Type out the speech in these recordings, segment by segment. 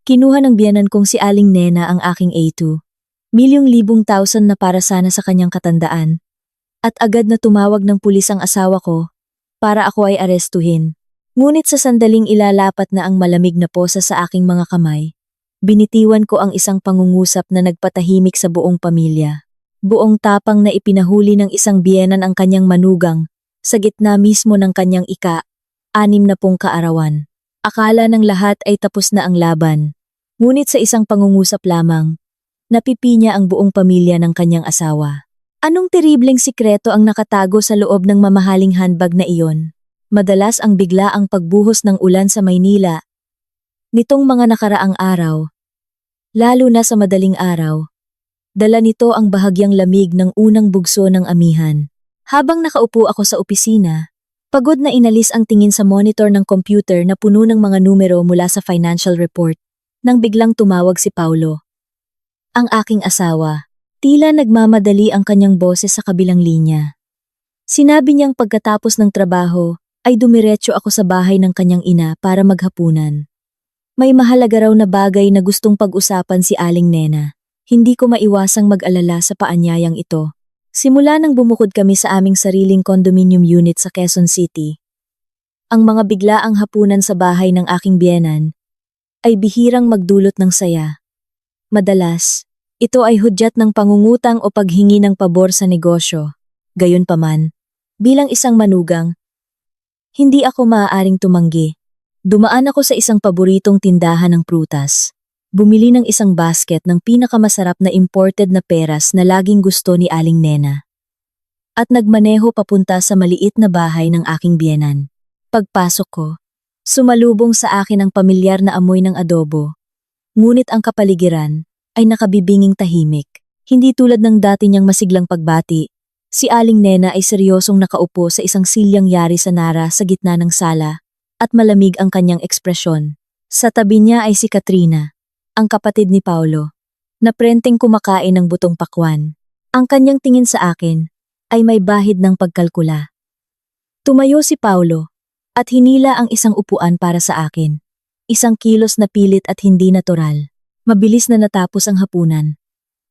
Kinuha ng biyenan kong si Aling Nena ang aking A2. Milyong-libong thousand na para sana sa kanyang katandaan. At agad na tumawag ng pulis ang asawa ko para ako ay arestuhin. Ngunit sa sandaling ilalapat na ang malamig na posa sa aking mga kamay, binitiwan ko ang isang pangungusap na nagpatahimik sa buong pamilya. Buong tapang na ipinahuli ng isang biyenan ang kanyang manugang sa gitna mismo ng kanyang ika-60 kaarawan. Akala ng lahat ay tapos na ang laban. Ngunit sa isang pangungusap lamang, napipinya ang buong pamilya ng kanyang asawa. Anong teribleng sikreto ang nakatago sa loob ng mamahaling handbag na iyon? Madalas ang biglaang pagbuhos ng ulan sa Maynila. Nitong mga nakaraang araw, lalo na sa madaling araw, dala nito ang bahagyang lamig ng unang bugso ng amihan. Habang nakaupo ako sa opisina, pagod na inalis ang tingin sa monitor ng computer na puno ng mga numero mula sa financial report, nang biglang tumawag si Paulo. Ang aking asawa, tila nagmamadali ang kanyang boses sa kabilang linya. Sinabi niyang pagkatapos ng trabaho, ay dumiretso ako sa bahay ng kanyang ina para maghapunan. May mahalaga raw na bagay na gustong pag-usapan si Aling Nena. Hindi ko maiwasang mag-alala sa paanyayang ito. Simula nang bumukod kami sa aming sariling condominium unit sa Quezon City, ang mga biglaang hapunan sa bahay ng aking biyenan ay bihirang magdulot ng saya. Madalas, ito ay hudyat ng pangungutang o paghingi ng pabor sa negosyo. Gayunpaman, bilang isang manugang, hindi ako maaaring tumanggi. Dumaan ako sa isang paboritong tindahan ng prutas. Bumili ng isang basket ng pinakamasarap na imported na peras na laging gusto ni Aling Nena. At nagmaneho papunta sa maliit na bahay ng aking biyenan. Pagpasok ko, sumalubong sa akin ang pamilyar na amoy ng adobo. Ngunit ang kapaligiran ay nakabibinging tahimik. Hindi tulad ng dati niyang masiglang pagbati, si Aling Nena ay seryosong nakaupo sa isang silyang yari sa nara sa gitna ng sala at malamig ang kanyang ekspresyon. Sa tabi niya ay si Katrina, ang kapatid ni Paulo, na prenteng kumakain ng butong pakwan. Ang kanyang tingin sa akin ay may bahid ng pagkalkula. Tumayo si Paulo at hinila ang isang upuan para sa akin. Isang kilos na pilit at hindi natural. Mabilis na natapos ang hapunan.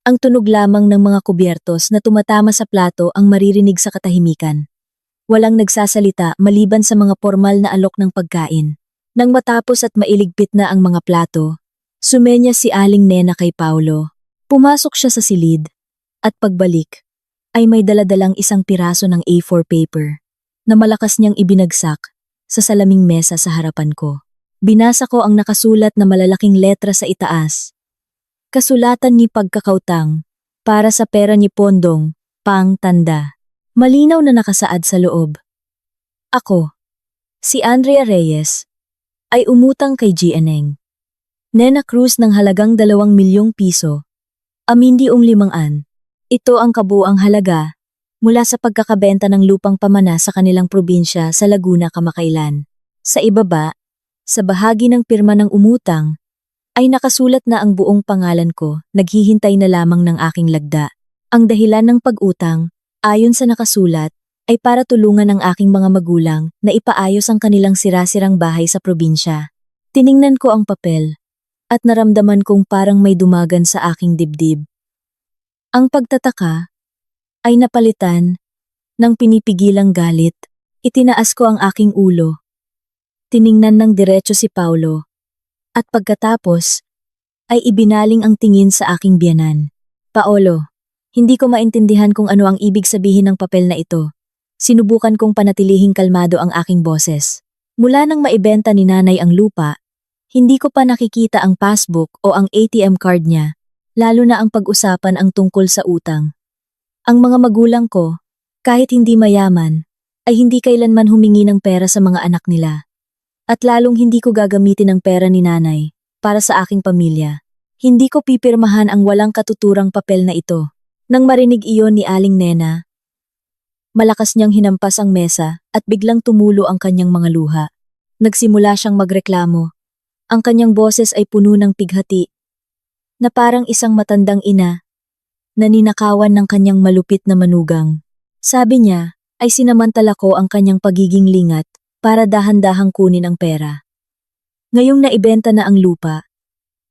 Ang tunog lamang ng mga kubyertos na tumatama sa plato ang maririnig sa katahimikan. Walang nagsasalita maliban sa mga formal na alok ng pagkain. Nang matapos at mailigpit na ang mga plato, sumenya si Aling Nena kay Paulo. Pumasok siya sa silid, at pagbalik, ay may daladalang isang piraso ng A4 paper na malakas niyang ibinagsak sa salaming mesa sa harapan ko. Binasa ko ang nakasulat na malalaking letra sa itaas. Kasulatan ni pagkakautang, para sa pera ni Pondong, pang tanda. Malinaw na nakasaad sa loob. Ako, si Andrea Reyes, ay umutang kay Gianeng Nena Cruz ng halagang 2 milyong piso. Amindi 500. Ito ang kabuang halaga mula sa pagkakabenta ng lupang pamana sa kanilang probinsya sa Laguna kamakailan. Sa ibaba, sa bahagi ng pirma ng umutang, ay nakasulat na ang buong pangalan ko, naghihintay na lamang ng aking lagda. Ang dahilan ng pag-utang, ayon sa nakasulat, ay para tulungan ang aking mga magulang na ipaayos ang kanilang sirasirang bahay sa probinsya. Tiningnan ko ang papel, at naramdaman kong parang may dumagan sa aking dibdib. Ang pagtataka ay napalitan ng pinipigilang galit. Itinaas ko ang aking ulo. Tiningnan ng diretso si Paulo, at pagkatapos ay ibinaling ang tingin sa aking biyenan. Paolo, hindi ko maintindihan kung ano ang ibig sabihin ng papel na ito. Sinubukan kong panatilihing kalmado ang aking boses. Mula nang maibenta ni nanay ang lupa, hindi ko pa nakikita ang passbook o ang ATM card niya, lalo na ang pag-usapan ang tungkol sa utang. Ang mga magulang ko, kahit hindi mayaman, ay hindi kailanman humingi ng pera sa mga anak nila. At lalong hindi ko gagamitin ang pera ni nanay para sa aking pamilya. Hindi ko pipirmahan ang walang katuturang papel na ito. Nang marinig iyon ni Aling Nena, malakas niyang hinampas ang mesa at biglang tumulo ang kanyang mga luha. Nagsimula siyang magreklamo. Ang kanyang boses ay puno ng pighati, na parang isang matandang ina na ninakawan ng kanyang malupit na manugang. Sabi niya ay sinamantala ko ang kanyang pagiging lingat para dahan-dahang kunin ang pera. Ngayong naibenta na ang lupa,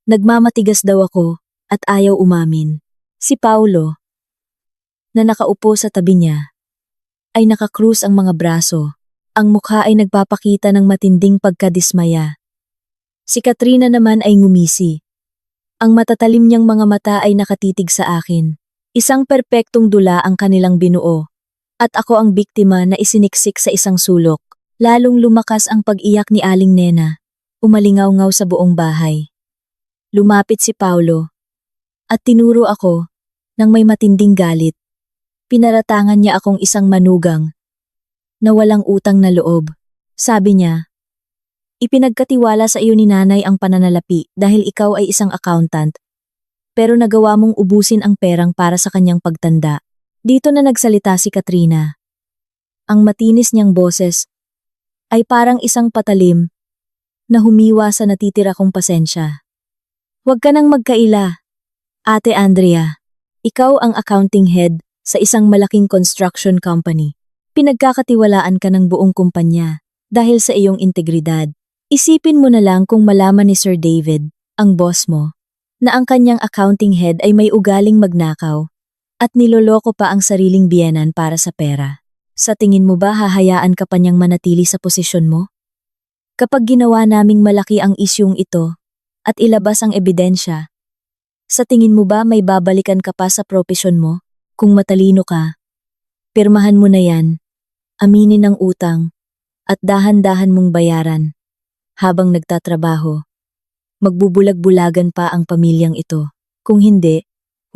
Nagmamatigas daw ako at ayaw umamin. Si Paulo, na nakaupo sa tabi niya, ay nakakrus ang mga braso. Ang mukha ay nagpapakita ng matinding pagkadismaya. Si Katrina naman ay ngumisi. Ang matatalim niyang mga mata ay nakatitig sa akin. Isang perpektong dula ang kanilang binuo. At ako ang biktima na isiniksik sa isang sulok. Lalong lumakas ang pag-iyak ni Aling Nena. Umalingaw-ngaw sa buong bahay. Lumapit si Paulo. At tinuro ako ng may matinding galit. Pinaratangan niya akong isang manugang na walang utang na loob. Sabi niya, ipinagkatiwala sa iyo ni nanay ang pananalapi dahil ikaw ay isang accountant. Pero nagawa mong ubusin ang perang para sa kanyang pagtanda. Dito na nagsalita si Katrina. Ang matinis niyang boses ay parang isang patalim na humiwa sa natitira kong pasensya. Huwag ka nang magkaila, Ate Andrea. Ikaw ang accounting head sa isang malaking construction company. Pinagkakatiwalaan ka ng buong kumpanya dahil sa iyong integridad. Isipin mo na lang kung malaman ni Sir David, ang boss mo, na ang kanyang accounting head ay may ugaling magnakaw at niloloko pa ang sariling biyenan para sa pera. Sa tingin mo ba hahayaan ka pa niyang manatili sa posisyon mo? Kapag ginawa naming malaki ang isyung ito at ilabas ang ebidensya, sa tingin mo ba may babalikan ka pa sa propesyon mo? Kung matalino ka, pirmahan mo na yan, aminin ang utang, at dahan-dahan mong bayaran. Habang nagtatrabaho, magbubulag-bulagan pa ang pamilyang ito. Kung hindi,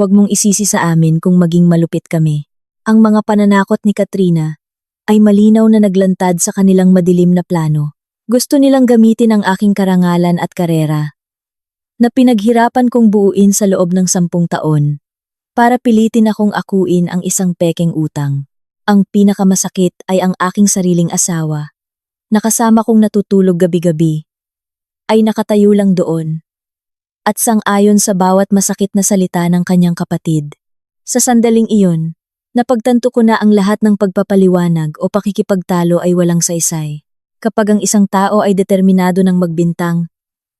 huwag mong isisi sa amin kung maging malupit kami. Ang mga pananakot ni Katrina ay malinaw na naglantad sa kanilang madilim na plano. Gusto nilang gamitin ang aking karangalan at karera na pinaghirapan kong buuin sa loob ng 10 taon para pilitin akong akuin ang isang pekeng utang. Ang pinakamasakit ay ang aking sariling asawa, nakasama kong natutulog gabi-gabi, ay nakatayo lang doon at sang-ayon sa bawat masakit na salita ng kanyang kapatid. Sa sandaling iyon, napagtanto ko na ang lahat ng pagpapaliwanag o pakikipagtalo ay walang saysay. Kapag ang isang tao ay determinado ng magbintang,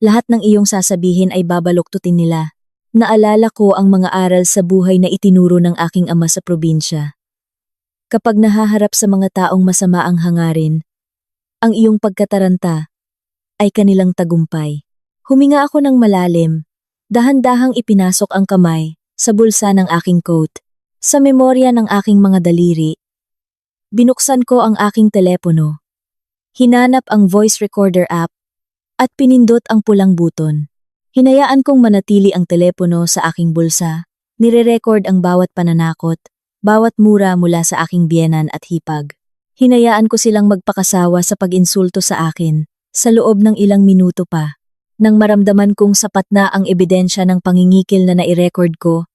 lahat ng iyong sasabihin ay babaluktutin nila. Naalala ko ang mga aral sa buhay na itinuro ng aking ama sa probinsya. Kapag nahaharap sa mga taong masama ang hangarin, ang iyong pagkataranta ay kanilang tagumpay. Huminga ako ng malalim, dahan-dahang ipinasok ang kamay sa bulsa ng aking coat. Sa memorya ng aking mga daliri, binuksan ko ang aking telepono, hinanap ang voice recorder app, at pinindot ang pulang buton. Hinayaan kong manatili ang telepono sa aking bulsa, nire-record ang bawat pananakot, bawat mura mula sa aking biyenan at hipag. Hinayaan ko silang magpakasawa sa pag-insulto sa akin, sa loob ng ilang minuto pa. Nang maramdaman kong sapat na ang ebidensya ng pangingikil na nai-record ko,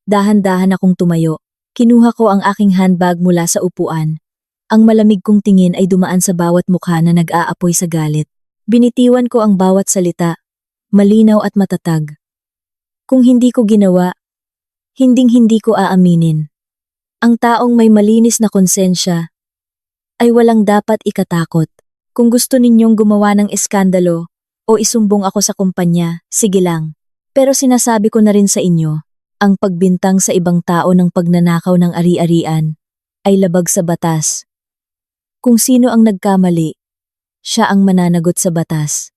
dahan-dahan akong tumayo. Kinuha ko ang aking handbag mula sa upuan. Ang malamig kong tingin ay dumaan sa bawat mukha na nag-aapoy sa galit. Binitiwan ko ang bawat salita, malinaw at matatag. Kung hindi ko ginawa, hinding-hindi ko aaminin. Ang taong may malinis na konsensya ay walang dapat ikatakot. Kung gusto ninyong gumawa ng eskandalo o isumbong ako sa kumpanya, sige lang. Pero sinasabi ko na rin sa inyo, ang pagbintang sa ibang tao ng pagnanakaw ng ari-arian ay labag sa batas. Kung sino ang nagkamali, siya ang mananagot sa batas.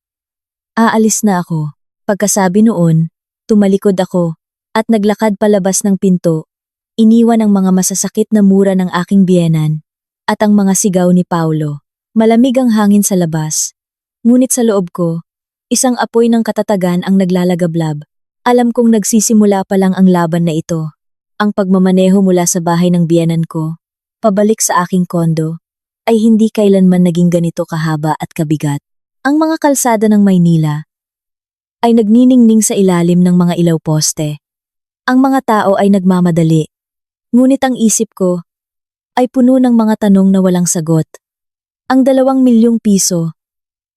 Aalis na ako. Pagkasabi noon, tumalikod ako at naglakad palabas ng pinto. Iniwan ang mga masasakit na mura ng aking biyenan at ang mga sigaw ni Paulo. Malamig ang hangin sa labas. Ngunit sa loob ko, isang apoy ng katatagan ang naglalagablab. Alam kong nagsisimula pa lang ang laban na ito. Ang pagmamaneho mula sa bahay ng biyenan ko, pabalik sa aking kondo, ay hindi kailanman naging ganito kahaba at kabigat. Ang mga kalsada ng Maynila ay nagniningning sa ilalim ng mga ilaw poste. Ang mga tao ay nagmamadali. Ngunit ang isip ko ay puno ng mga tanong na walang sagot. Ang 2 milyong piso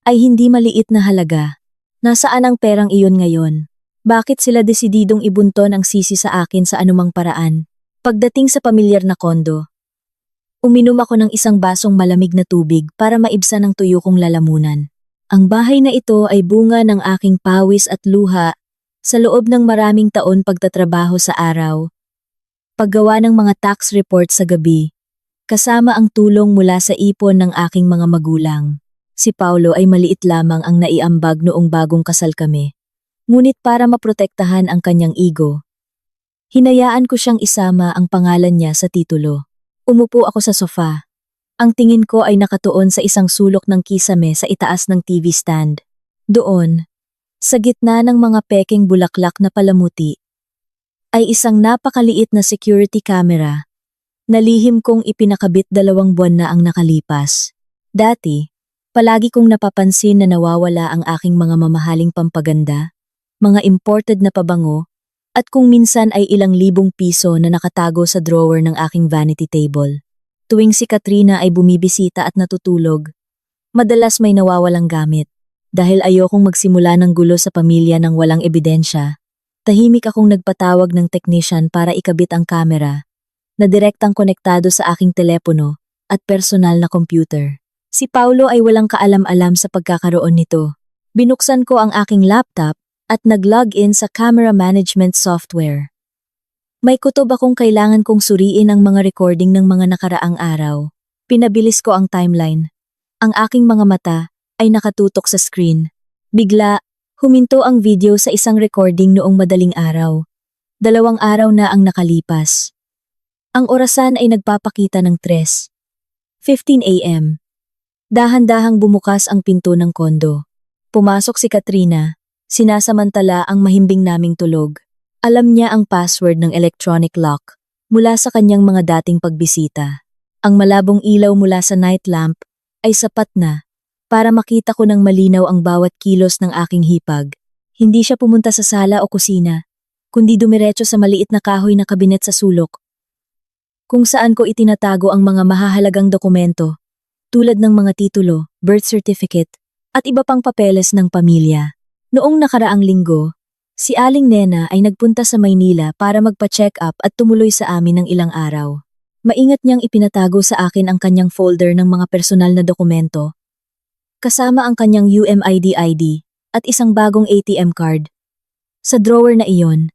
ay hindi maliit na halaga. Nasaan ang perang iyon ngayon? Bakit sila desididong ibunton ang sisi sa akin sa anumang paraan? Pagdating sa pamilyar na kondo, uminom ako ng isang basong malamig na tubig para maibsan ang tuyo kong lalamunan. Ang bahay na ito ay bunga ng aking pawis at luha Sa loob ng maraming taon pagtatrabaho sa araw, paggawa ng mga tax report sa gabi, kasama ang tulong mula sa ipon ng aking mga magulang, si Paulo ay maliit lamang ang naiambag noong bagong kasal kami. Ngunit para maprotektahan ang kanyang ego, hinayaan ko siyang isama ang pangalan niya sa titulo. Umupo ako sa sofa. Ang tingin ko ay nakatuon sa isang sulok ng kisame sa itaas ng TV stand. Doon, sa gitna ng mga pekeng bulaklak na palamuti, ay isang napakaliit na security camera na lihim kong ipinakabit 2 buwan na ang nakalipas. Dati, palagi kong napapansin na nawawala ang aking mga mamahaling pampaganda, mga imported na pabango, at kung minsan ay ilang libong piso na nakatago sa drawer ng aking vanity table. Tuwing si Katrina ay bumibisita at natutulog, madalas may nawawalang gamit. Dahil ayokong magsimula ng gulo sa pamilya ng walang ebidensya, tahimik akong nagpatawag ng technician para ikabit ang camera, na direktang konektado sa aking telepono at personal na computer. Si Paulo ay walang kaalam-alam sa pagkakaroon nito. Binuksan ko ang aking laptop at nag-login sa camera management software. May kutob akong kailangan kong suriin ang mga recording ng mga nakaraang araw. Pinabilis ko ang timeline. Ang aking mga mata ay nakatutok sa screen. Bigla, huminto ang video sa isang recording noong madaling araw. 2 araw na ang nakalipas. Ang orasan ay nagpapakita ng 3:15 a.m. Dahan-dahang bumukas ang pinto ng kondo. Pumasok si Katrina. Sinasamantala ang mahimbing naming tulog. Alam niya ang password ng electronic lock mula sa kanyang mga dating pagbisita. Ang malabong ilaw mula sa night lamp ay sapat na para makita ko ng malinaw ang bawat kilos ng aking hipag. Hindi siya pumunta sa sala o kusina, kundi dumiretso sa maliit na kahoy na kabinet sa sulok, kung saan ko itinatago ang mga mahahalagang dokumento, tulad ng mga titulo, birth certificate, at iba pang papeles ng pamilya. Noong nakaraang linggo, si Aling Nena ay nagpunta sa Maynila para magpa-check up at tumuloy sa amin ng ilang araw. Maingat niyang ipinatago sa akin ang kanyang folder ng mga personal na dokumento, kasama ang kanyang UMID ID at isang bagong ATM card. Sa drawer na iyon,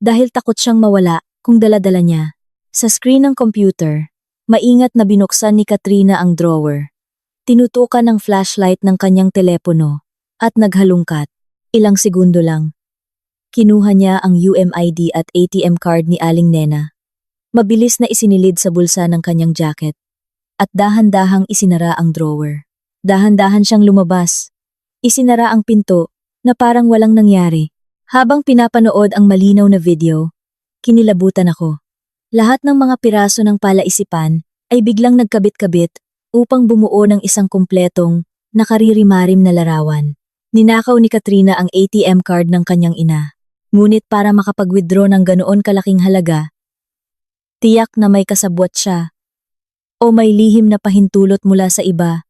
dahil takot siyang mawala kung dala-dala niya, sa screen ng computer, maingat na binuksan ni Katrina ang drawer. Tinutukan ng flashlight ng kanyang telepono at naghalungkat. Ilang segundo lang. Kinuha niya ang UMID at ATM card ni Aling Nena. Mabilis na isinilid sa bulsa ng kanyang jacket at dahan-dahang isinara ang drawer. Dahan-dahan siyang lumabas. Isinara ang pinto na parang walang nangyari. Habang pinapanood ang malinaw na video, kinilabutan ako. Lahat ng mga piraso ng palaisipan ay biglang nagkabit-kabit upang bumuo ng isang kumpletong, nakaririmarim na larawan. Ninakaw ni Katrina ang ATM card ng kanyang ina. Ngunit para makapag-withdraw ng ganoon kalaking halaga, tiyak na may kasabwat siya. O may lihim na pahintulot mula sa iba.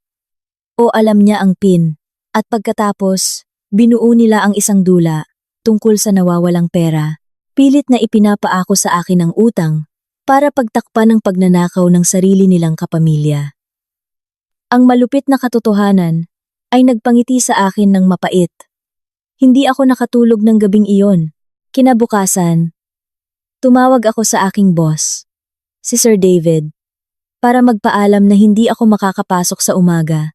O alam niya ang PIN. At pagkatapos, binuo nila ang isang dula tungkol sa nawawalang pera. Pilit na ipinapaako sa akin ang utang para pagtakpan ang pagnanakaw ng sarili nilang kapamilya. Ang malupit na katotohanan ay nagpangiti sa akin ng mapait. Hindi ako nakatulog ng gabing iyon. Kinabukasan, tumawag ako sa aking boss, si Sir David, para magpaalam na hindi ako makakapasok sa umaga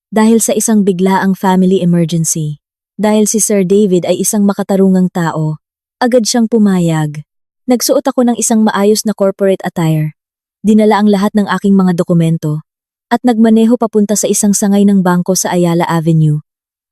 dahil sa isang biglaang family emergency. Dahil si Sir David ay isang makatarungang tao, agad siyang pumayag. Nagsuot ako ng isang maayos na corporate attire. Dinala ang lahat ng aking mga dokumento at nagmaneho papunta sa isang sangay ng bangko sa Ayala Avenue,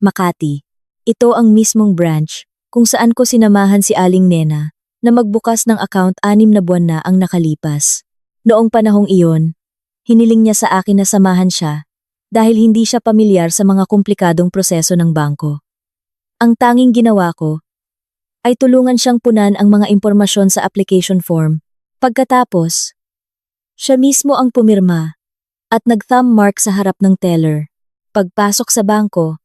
Makati. Ito ang mismong branch kung saan ko sinamahan si Aling Nena na magbukas ng account 6 na buwan na ang nakalipas. Noong panahong iyon, hiniling niya sa akin na samahan siya dahil hindi siya pamilyar sa mga komplikadong proseso ng bangko. Ang tanging ginawa ko ay tulungan siyang punan ang mga impormasyon sa application form. Pagkatapos, siya mismo ang pumirma at nag-thumb mark sa harap ng teller. Pagpasok sa bangko,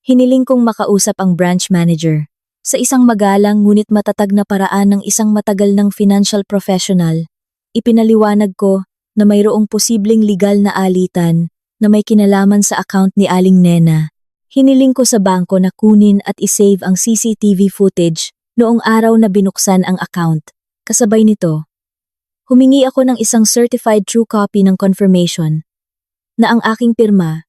hiniling kong makausap ang branch manager. Sa isang magalang ngunit matatag na paraan ng isang matagal ng financial professional, ipinaliwanag ko na mayroong posibleng legal na alitan na may kinalaman sa account ni Aling Nena. Hiniling ko sa bangko na kunin at isave ang CCTV footage noong araw na binuksan ang account. Kasabay nito, humingi ako ng isang certified true copy ng confirmation na ang aking pirma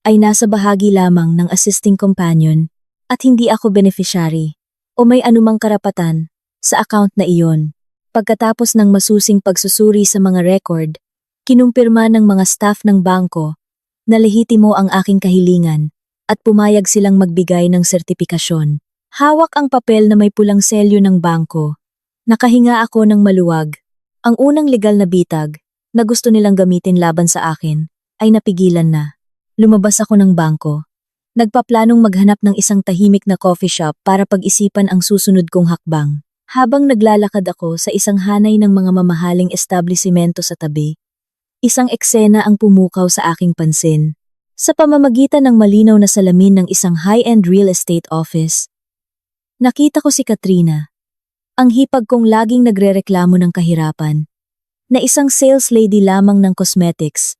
ay nasa bahagi lamang ng assisting companion at hindi ako beneficiary o may anumang karapatan sa account na iyon. Pagkatapos ng masusing pagsusuri sa mga record, kinumpirma ng mga staff ng bangko na lehitimo ang aking kahilingan at pumayag silang magbigay ng sertipikasyon. Hawak ang papel na may pulang selyo ng bangko. Nakahinga ako ng maluwag. Ang unang legal na bitag na gusto nilang gamitin laban sa akin ay napigilan na. Lumabas ako ng bangko. Nagpaplanong maghanap ng isang tahimik na coffee shop para pag-isipan ang susunod kong hakbang. Habang naglalakad ako sa isang hanay ng mga mamahaling establisimento sa tabi, isang eksena ang pumukaw sa aking pansin. Sa pamamagitan ng malinaw na salamin ng isang high-end real estate office, nakita ko si Katrina, ang hipag kong laging nagrereklamo ng kahirapan, na isang sales lady lamang ng cosmetics.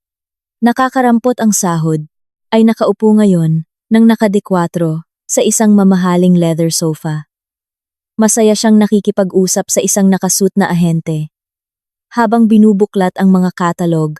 Nakakarampot ang sahod, ay nakaupo ngayon ng nakadekwatro sa isang mamahaling leather sofa. Masaya siyang nakikipag-usap sa isang nakasuit na ahente, habang binubuklat ang mga katalog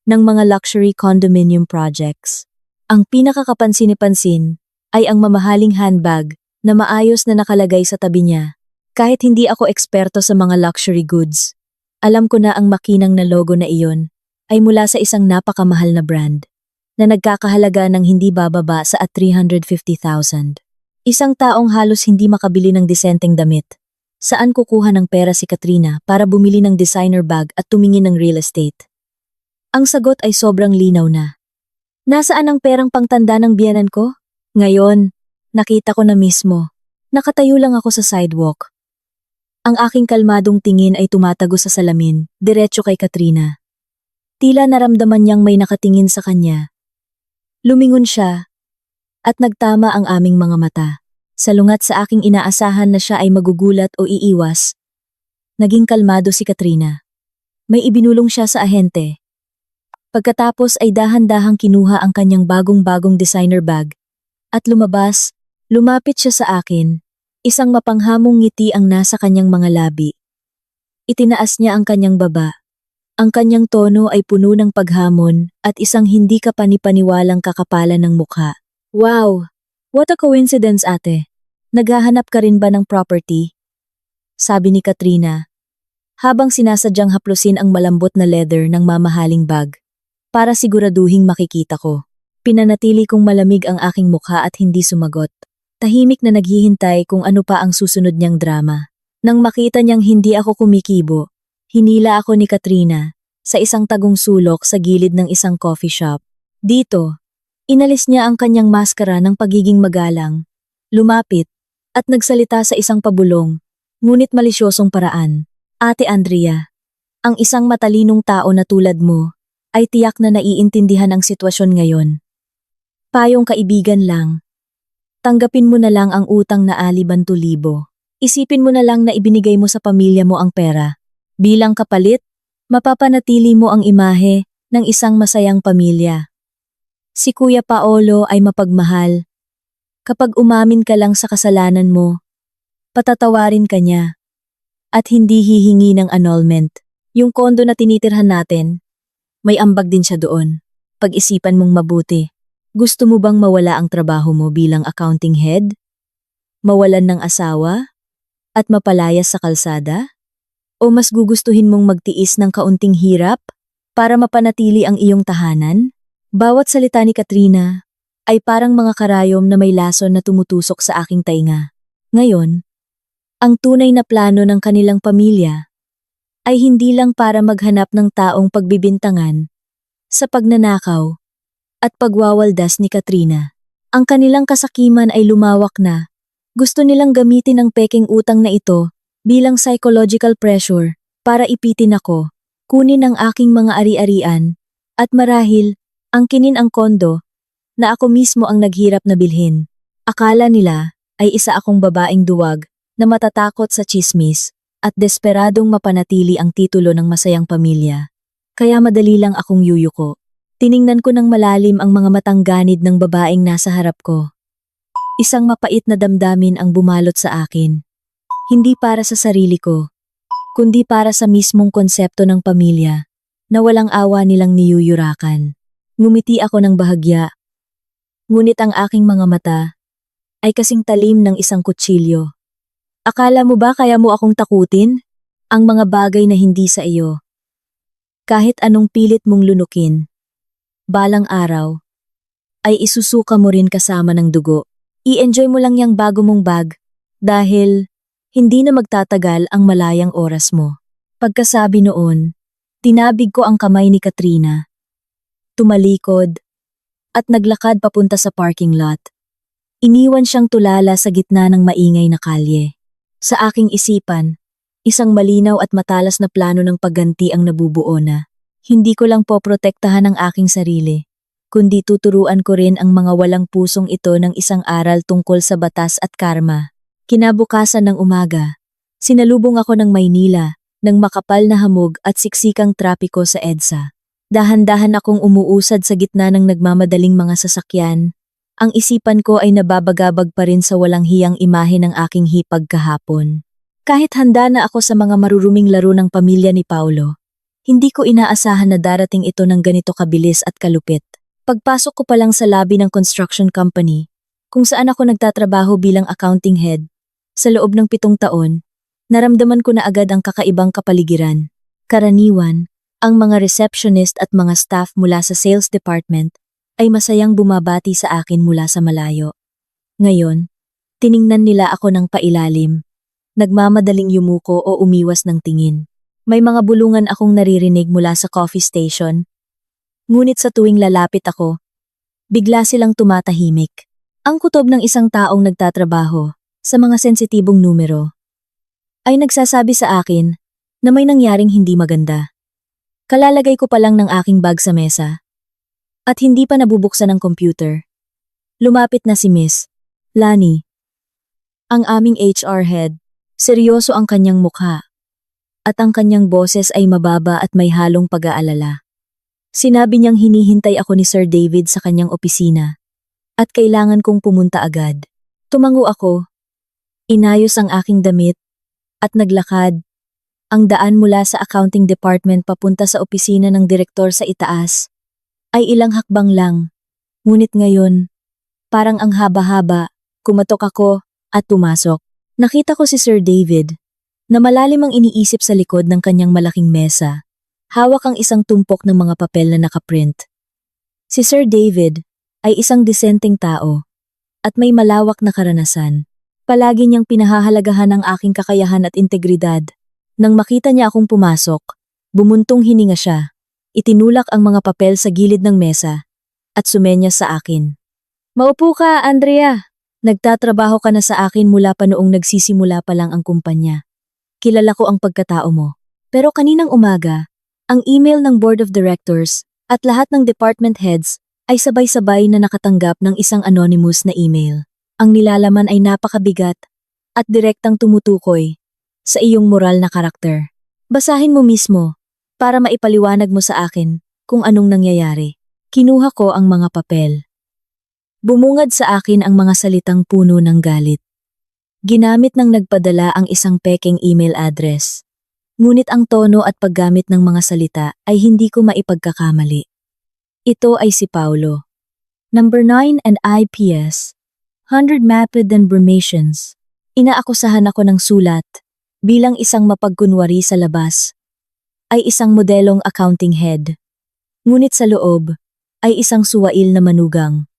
ng mga luxury condominium projects. Ang pinakakapansin-pansin ay ang mamahaling handbag na maayos na nakalagay sa tabi niya. Kahit hindi ako eksperto sa mga luxury goods, alam ko na ang makinang na logo na iyon ay mula sa isang napakamahal na brand na nagkakahalaga ng hindi bababa sa 350,000. Isang taong halos hindi makabili ng disenteng damit. Saan kukuha ng pera si Katrina para bumili ng designer bag at tumingin ng real estate? Ang sagot ay sobrang linaw na. Nasaan ang perang pangtanda ng biyenan ko? Ngayon, nakita ko na mismo. Nakatayo lang ako sa sidewalk. Ang aking kalmadong tingin ay tumatago sa salamin, diretso kay Katrina. Tila naramdaman niyang may nakatingin sa kanya. Lumingon siya, at nagtama ang aming mga mata. Salungat sa aking inaasahan na siya ay magugulat o iiwas. Naging kalmado si Katrina. May ibinulong siya sa ahente. Pagkatapos ay dahan-dahang kinuha ang kanyang bagong-bagong designer bag. At lumapit siya sa akin. Isang mapanghamong ngiti ang nasa kanyang mga labi. Itinaas niya ang kanyang baba. Ang kanyang tono ay puno ng paghamon at isang hindi kapanipaniwalang kakapalan ng mukha. Wow! What a coincidence, ate. Naghahanap ka rin ba ng property? Sabi ni Katrina, habang sinasadyang haplusin ang malambot na leather ng mamahaling bag. Para siguraduhing makikita ko. Pinanatili kong malamig ang aking mukha at hindi sumagot. Tahimik na naghihintay kung ano pa ang susunod niyang drama. Nang makita niyang hindi ako kumikibo, hinila ako ni Katrina sa isang tagong sulok sa gilid ng isang coffee shop. Dito, inalis niya ang kanyang maskara ng pagiging magalang, lumapit, at nagsalita sa isang pabulong, ngunit malisyosong paraan. Ate Andrea, ang isang matalinong tao na tulad mo, ay tiyak na naiintindihan ang sitwasyon ngayon. Payong kaibigan lang. Tanggapin mo na lang ang utang na $5,000. Isipin mo na lang na ibinigay mo sa pamilya mo ang pera. Bilang kapalit, mapapanatili mo ang imahe ng isang masayang pamilya. Si Kuya Paolo ay mapagmahal. Kapag umamin ka lang sa kasalanan mo, patatawarin ka niya. At hindi hihingi ng annulment. Yung kondo na tinitirhan natin, may ambag din siya doon. Pag-isipan mong mabuti. Gusto mo bang mawala ang trabaho mo bilang accounting head? Mawalan ng asawa? At mapalayas sa kalsada? O mas gugustuhin mong magtiis ng kaunting hirap para mapanatili ang iyong tahanan? Bawat salita ni Katrina ay parang mga karayom na may lason na tumutusok sa aking tainga. Ngayon, ang tunay na plano ng kanilang pamilya ay hindi lang para maghanap ng taong pagbibintangan sa pagnanakaw at pagwawaldas ni Katrina. Ang kanilang kasakiman ay lumawak na. Gusto nilang gamitin ang peking utang na ito bilang psychological pressure para ipitin ako, kunin ang aking mga ari-arian, at marahil angkinin ang kondo na ako mismo ang naghirap na bilhin. Akala nila ay isa akong babaeng duwag na matatakot sa tsismis at desperadong mapanatili ang titulo ng masayang pamilya. Kaya madali lang akong yuyuko. Tiningnan ko ng malalim ang mga matang ganid ng babaeng nasa harap ko. Isang mapait na damdamin ang bumalot sa akin. Hindi para sa sarili ko, kundi para sa mismong konsepto ng pamilya na walang awa nilang niyuyurakan. Ngumiti ako ng bahagya, ngunit ang aking mga mata ay kasing talim ng isang kutsilyo. Akala mo ba kaya mo akong takutin? Ang mga bagay na hindi sa iyo. Kahit anong pilit mong lunukin, balang araw, ay isusuka mo rin kasama ng dugo. I-enjoy mo lang yung bago mong bag dahil hindi na magtatagal ang malayang oras mo. Pagkasabi noon, tinabig ko ang kamay ni Katrina. Tumalikod at naglakad papunta sa parking lot. Iniwan siyang tulala sa gitna ng maingay na kalye. Sa aking isipan, isang malinaw at matalas na plano ng pagganti ang nabubuo na. Hindi ko lang poprotektahan ang aking sarili, kundi tuturuan ko rin ang mga walang pusong ito ng isang aral tungkol sa batas at karma. Kinabukasan ng umaga, sinalubong ako ng Maynila, ng makapal na hamog at siksikang trapiko sa EDSA. Dahan-dahan akong umuusad sa gitna ng nagmamadaling mga sasakyan. Ang isipan ko ay nababagabag pa rin sa walang hiyang imahe ng aking hipag kahapon. Kahit handa na ako sa mga maruruming laro ng pamilya ni Paulo, hindi ko inaasahan na darating ito ng ganito kabilis at kalupit. Pagpasok ko pa lang sa lobby ng construction company, kung saan ako nagtatrabaho bilang accounting head, sa loob ng 7 taon, naramdaman ko na agad ang kakaibang kapaligiran. Karaniwan, ang mga receptionist at mga staff mula sa sales department ay masayang bumabati sa akin mula sa malayo. Ngayon, tiningnan nila ako ng pailalim, nagmamadaling yumuko o umiwas ng tingin. May mga bulungan akong naririnig mula sa coffee station. Ngunit sa tuwing lalapit ako, bigla silang tumatahimik. Ang kutob ng isang taong nagtatrabaho sa mga sensitibong numero ay nagsasabi sa akin na may nangyaring hindi maganda. Kalalagay ko pa lang ng aking bag sa mesa at hindi pa nabubuksan ang computer. Lumapit na si Miss Lani, ang aming HR head. Seryoso ang kanyang mukha at ang kanyang boses ay mababa at may halong pag-aalala. Sinabi niyang hinihintay ako ni Sir David sa kanyang opisina at kailangan kong pumunta agad. Tumango ako, inayos ang aking damit at naglakad. Ang daan mula sa accounting department papunta sa opisina ng direktor sa itaas ay ilang hakbang lang. Ngunit ngayon, parang ang haba-haba, kumatok ako at pumasok. Nakita ko si Sir David na malalim ang iniisip sa likod ng kanyang malaking mesa. Hawak ang isang tumpok ng mga papel na nakaprint. Si Sir David ay isang disenteng tao at may malawak na karanasan. Palagi niyang pinahahalagahan ang aking kakayahan at integridad. Nang makita niya akong pumasok, bumuntong hininga siya. Itinulak ang mga papel sa gilid ng mesa at sumenyas sa akin. Maupo ka, Andrea. Nagtatrabaho ka na sa akin mula pa noong nagsisimula pa lang ang kumpanya. Kilala ko ang pagkatao mo. Pero kaninang umaga, ang email ng Board of Directors at lahat ng department heads ay sabay-sabay na nakatanggap ng isang anonymous na email. Ang nilalaman ay napakabigat at direktang tumutukoy sa iyong moral na karakter. Basahin mo mismo para maipaliwanag mo sa akin kung anong nangyayari. Kinuha ko ang mga papel. Bumungad sa akin ang mga salitang puno ng galit. Ginamit ng nagpadala ang isang pekeng email address. Ngunit ang tono at paggamit ng mga salita ay hindi ko maipagkakamali. Ito ay si Paulo. Number 9 and IPS. 100 Mapid and Bramations. Inaakusahan ako ng sulat bilang isang mapagkunwari sa labas. Ay isang modelong accounting head. Ngunit sa loob ay isang suwail na manugang.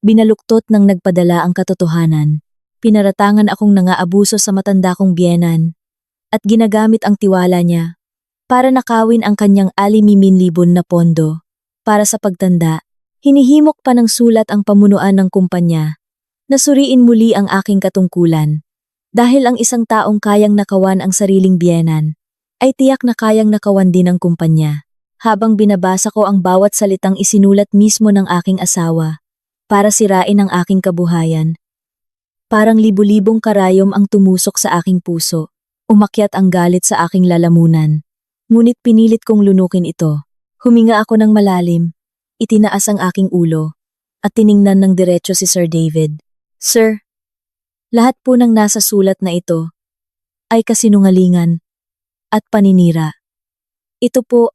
Binaluktot ng nagpadala ang katotohanan. Pinaratangan akong nangaabuso sa matanda kong biyenan at ginagamit ang tiwala niya para nakawin ang kanyang 6,000 na pondo. Para sa pagtanda, hinihimok pa ng sulat ang pamunuan ng kumpanya na suriin muli ang aking katungkulan. Dahil ang isang taong kayang nakawan ang sariling biyenan ay tiyak na kayang nakawan din ang kumpanya. Habang binabasa ko ang bawat salitang isinulat mismo ng aking asawa para sirain ang aking kabuhayan, parang libu-libong karayom ang tumusok sa aking puso. Umakyat ang galit sa aking lalamunan. Ngunit pinilit kong lunukin ito. Huminga ako ng malalim itinaas ang aking ulo at tiningnan ng diretso si Sir David. Sir, lahat po ng nasa sulat na ito ay kasinungalingan at paninira. Ito po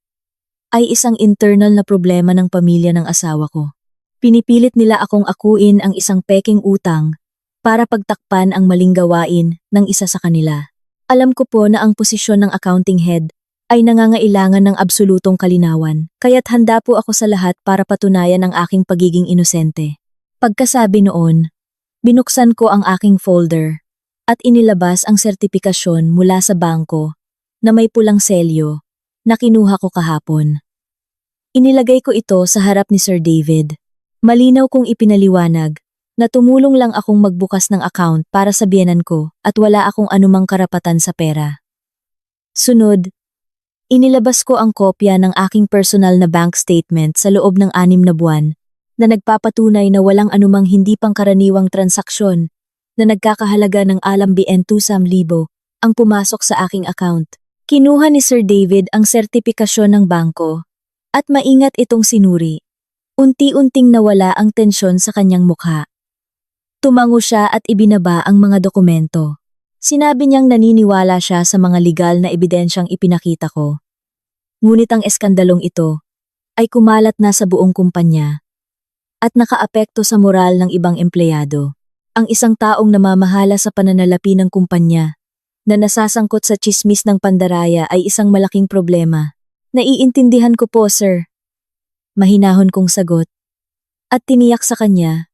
ay isang internal na problema ng pamilya ng asawa ko. Pinipilit nila akong akuin ang isang peking utang para pagtakpan ang maling gawain ng isa sa kanila. Alam ko po na ang posisyon ng accounting head ay nangangailangan ng absolutong kalinawan, kaya't handa po ako sa lahat para patunayan ang aking pagiging inosente. Pagkasabi noon, binuksan ko ang aking folder at inilabas ang sertipikasyon mula sa bangko na may pulang selyo na kinuha ko kahapon. Inilagay ko ito sa harap ni Sir David. Malinaw kong ipinaliwanag na tumulong lang akong magbukas ng account para sa biyenan ko at wala akong anumang karapatan sa pera. Sunod, inilabas ko ang kopya ng aking personal na bank statement sa loob ng 6 na buwan na nagpapatunay na walang anumang hindi pangkaraniwang transaksyon na nagkakahalaga ng alambien 200,000 ang pumasok sa aking account. Kinuha ni Sir David ang sertipikasyon ng bangko at maingat itong sinuri. Unti-unting nawala ang tensyon sa kanyang mukha. Tumango siya at ibinaba ang mga dokumento. Sinabi niyang naniniwala siya sa mga legal na ebidensyang ipinakita ko. Ngunit ang eskandalong ito ay kumalat na sa buong kumpanya at nakaapekto sa moral ng ibang empleyado. Ang isang taong namamahala sa pananalapi ng kumpanya na nasasangkot sa tsismis ng pandaraya ay isang malaking problema. Naiintindihan ko po, sir. Mahinahon kong sagot at tiniyak sa kanya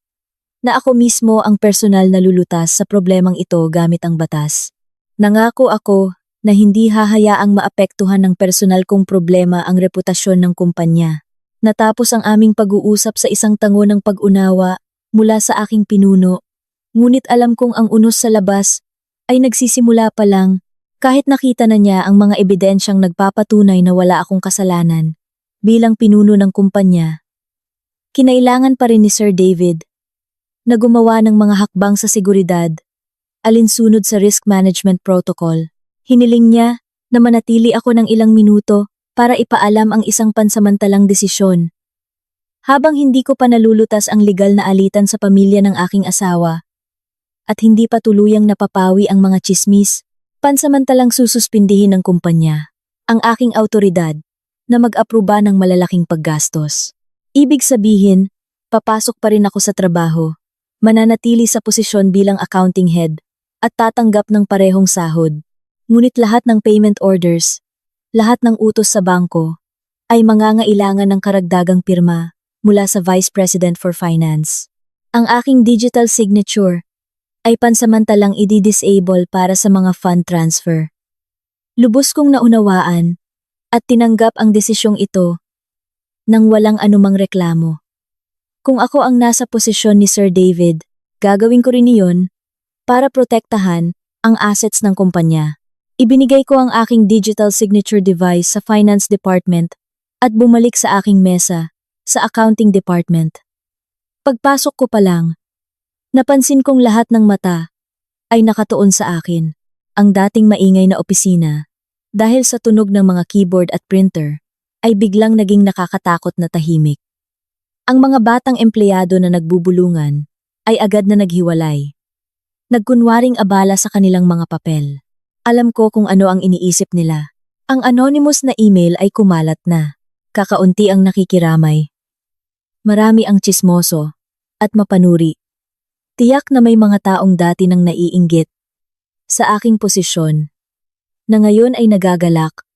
na ako mismo ang personal na lulutas sa problemang ito gamit ang batas. Nangako ako na hindi hahayaang maapektuhan ng personal kong problema ang reputasyon ng kumpanya. Natapos ang aming pag-uusap sa isang tango ng pag-unawa mula sa aking pinuno, ngunit alam kong ang unos sa labas ay nagsisimula pa lang kahit nakita na niya ang mga ebidensyang nagpapatunay na wala akong kasalanan. Bilang pinuno ng kumpanya, kinailangan pa rin ni Sir David na gumawa ng mga hakbang sa seguridad, alinsunod sa risk management protocol. Hiniling niya na manatili ako ng ilang minuto para ipaalam ang isang pansamantalang desisyon. Habang hindi ko pa nalulutas ang legal na alitan sa pamilya ng aking asawa at hindi pa tuluyang napapawi ang mga tsismis, pansamantalang sususpindihin ng kumpanya ang aking autoridad na mag-apruba ng malalaking paggastos. Ibig sabihin, papasok pa rin ako sa trabaho, mananatili sa posisyon bilang accounting head at tatanggap ng parehong sahod. Ngunit lahat ng payment orders, lahat ng utos sa bangko, ay mangangailangan ng karagdagang pirma mula sa Vice President for Finance. Ang aking digital signature ay pansamantalang i-disable para sa mga fund transfer. Lubos kong naunawaan at tinanggap ang desisyong ito nang walang anumang reklamo. Kung ako ang nasa posisyon ni Sir David, gagawin ko rin iyon para protektahan ang assets ng kumpanya. Ibinigay ko ang aking digital signature device sa Finance Department at bumalik sa aking mesa sa Accounting Department. Pagpasok ko pa lang, napansin kong lahat ng mata ay nakatuon sa akin. Ang dating maingay na opisina, dahil sa tunog ng mga keyboard at printer, ay biglang naging nakakatakot na tahimik. Ang mga batang empleyado na nagbubulungan ay agad na naghiwalay. Nagkunwaring abala sa kanilang mga papel. Alam ko kung ano ang iniisip nila. Ang anonymous na email ay kumalat na. Kakaunti ang nakikiramay. Marami ang tsismoso at mapanuri. Tiyak na may mga taong dati nang naiinggit sa aking posisyon na ngayon ay nagagalak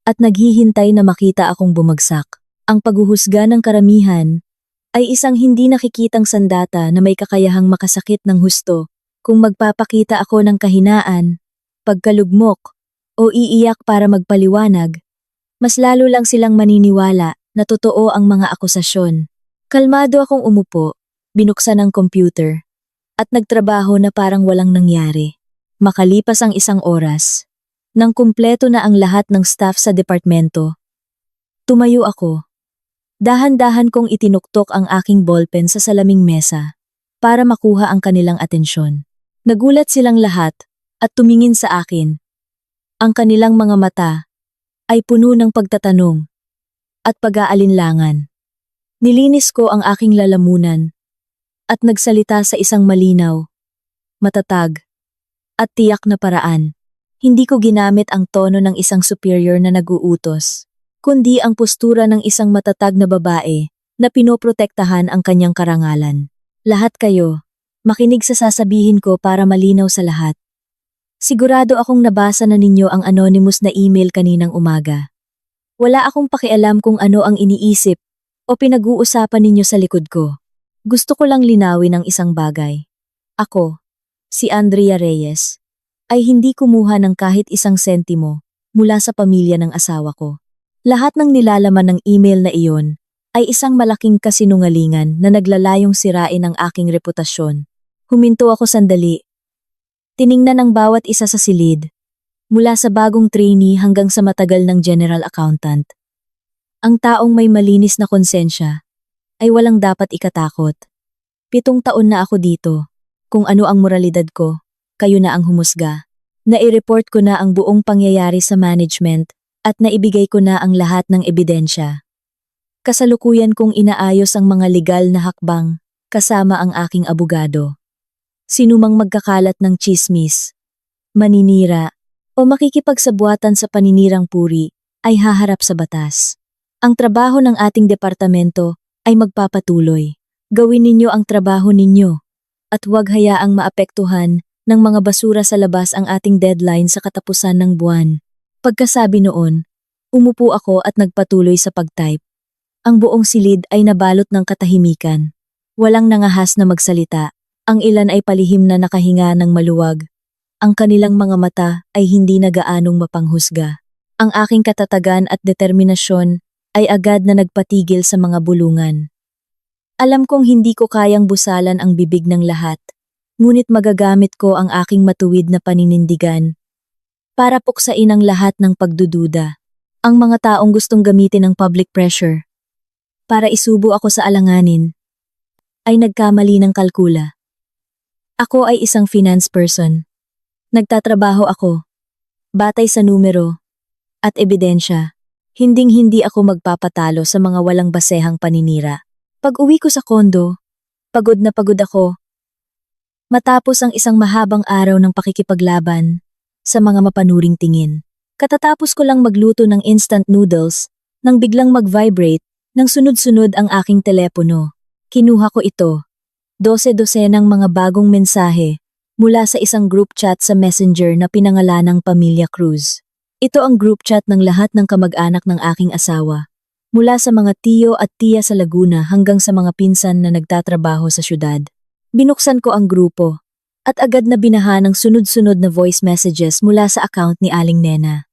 at naghihintay na makita akong bumagsak. Ang paghuhusga ng karamihan ay isang hindi nakikitang sandata na may kakayahang makasakit ng husto kung magpapakita ako ng kahinaan, pagkalugmok, o iiyak para magpaliwanag. Mas lalo lang silang maniniwala na totoo ang mga akusasyon. Kalmado akong umupo, binuksan ang computer, at nagtrabaho na parang walang nangyari. Makalipas ang 1 oras, nang kumpleto na ang lahat ng staff sa departamento, tumayo ako. Dahan-dahan kong itinuktok ang aking ballpen sa salaming mesa para makuha ang kanilang atensyon. Nagulat silang lahat at tumingin sa akin. Ang kanilang mga mata ay puno ng pagtatanong at pag-aalinlangan. Nilinis ko ang aking lalamunan at nagsalita sa isang malinaw, matatag, at tiyak na paraan. Hindi ko ginamit ang tono ng isang superior na nag-uutos, kundi ang postura ng isang matatag na babae na pinoprotektahan ang kanyang karangalan. Lahat kayo, makinig sa sasabihin ko para malinaw sa lahat. Sigurado akong nabasa na ninyo ang anonymous na email kaninang umaga. Wala akong pakialam kung ano ang iniisip o pinag-uusapan ninyo sa likod ko. Gusto ko lang linawin ang isang bagay. Ako, si Andrea Reyes, ay hindi kumuha ng kahit isang sentimo mula sa pamilya ng asawa ko. Lahat ng nilalaman ng email na iyon ay isang malaking kasinungalingan na naglalayong sirain ang aking reputasyon. Huminto ako sandali. Tiningnan ang bawat isa sa silid, mula sa bagong trainee hanggang sa matagal ng general accountant. Ang taong may malinis na konsensya ay walang dapat ikatakot. 7 taon na ako dito. Kung ano ang moralidad ko, kayo na ang humusga. Nai-report ko na ang buong pangyayari sa management at naibigay ko na ang lahat ng ebidensya. Kasalukuyan kong inaayos ang mga legal na hakbang kasama ang aking abogado. Sinumang magkakalat ng tsismis, maninira, o makikipagsabuatan sa paninirang puri ay haharap sa batas. Ang trabaho ng ating departamento ay magpapatuloy. Gawin ninyo ang trabaho ninyo at huwag hayaang maapektuhan ng mga basura sa labas ang ating deadline sa katapusan ng buwan. Pagkasabi noon, umupo ako at nagpatuloy sa pagtype. Ang buong silid ay nabalot ng katahimikan. Walang nangahas na magsalita. Ang ilan ay palihim na nakahinga ng maluwag. Ang kanilang mga mata ay hindi na gaanong mapanghusga. Ang aking katatagan at determinasyon ay agad na nagpatigil sa mga bulungan. Alam kong hindi ko kayang busalan ang bibig ng lahat, ngunit magagamit ko ang aking matuwid na paninindigan para puksain ang lahat ng pagdududa. Ang mga taong gustong gamitin ng public pressure para isubo ako sa alanganin ay nagkamali ng kalkula. Ako ay isang finance person. Nagtatrabaho ako batay sa numero at ebidensya. Hinding-hindi ako magpapatalo sa mga walang basehang paninira. Pag-uwi ko sa kondo, pagod na pagod ako. Matapos ang isang mahabang araw ng pakikipaglaban sa mga mapanuring tingin. Katatapos ko lang magluto ng instant noodles nang biglang mag-vibrate nang sunod-sunod ang aking telepono. Kinuha ko ito. 12-dosenang mga bagong mensahe mula sa isang group chat sa Messenger na pinangalanang Pamilya Cruz. Ito ang group chat ng lahat ng kamag-anak ng aking asawa, mula sa mga tiyo at tiya sa Laguna hanggang sa mga pinsan na nagtatrabaho sa syudad. Binuksan ko ang grupo, at agad na binaha ng sunod-sunod na voice messages mula sa account ni Aling Nena.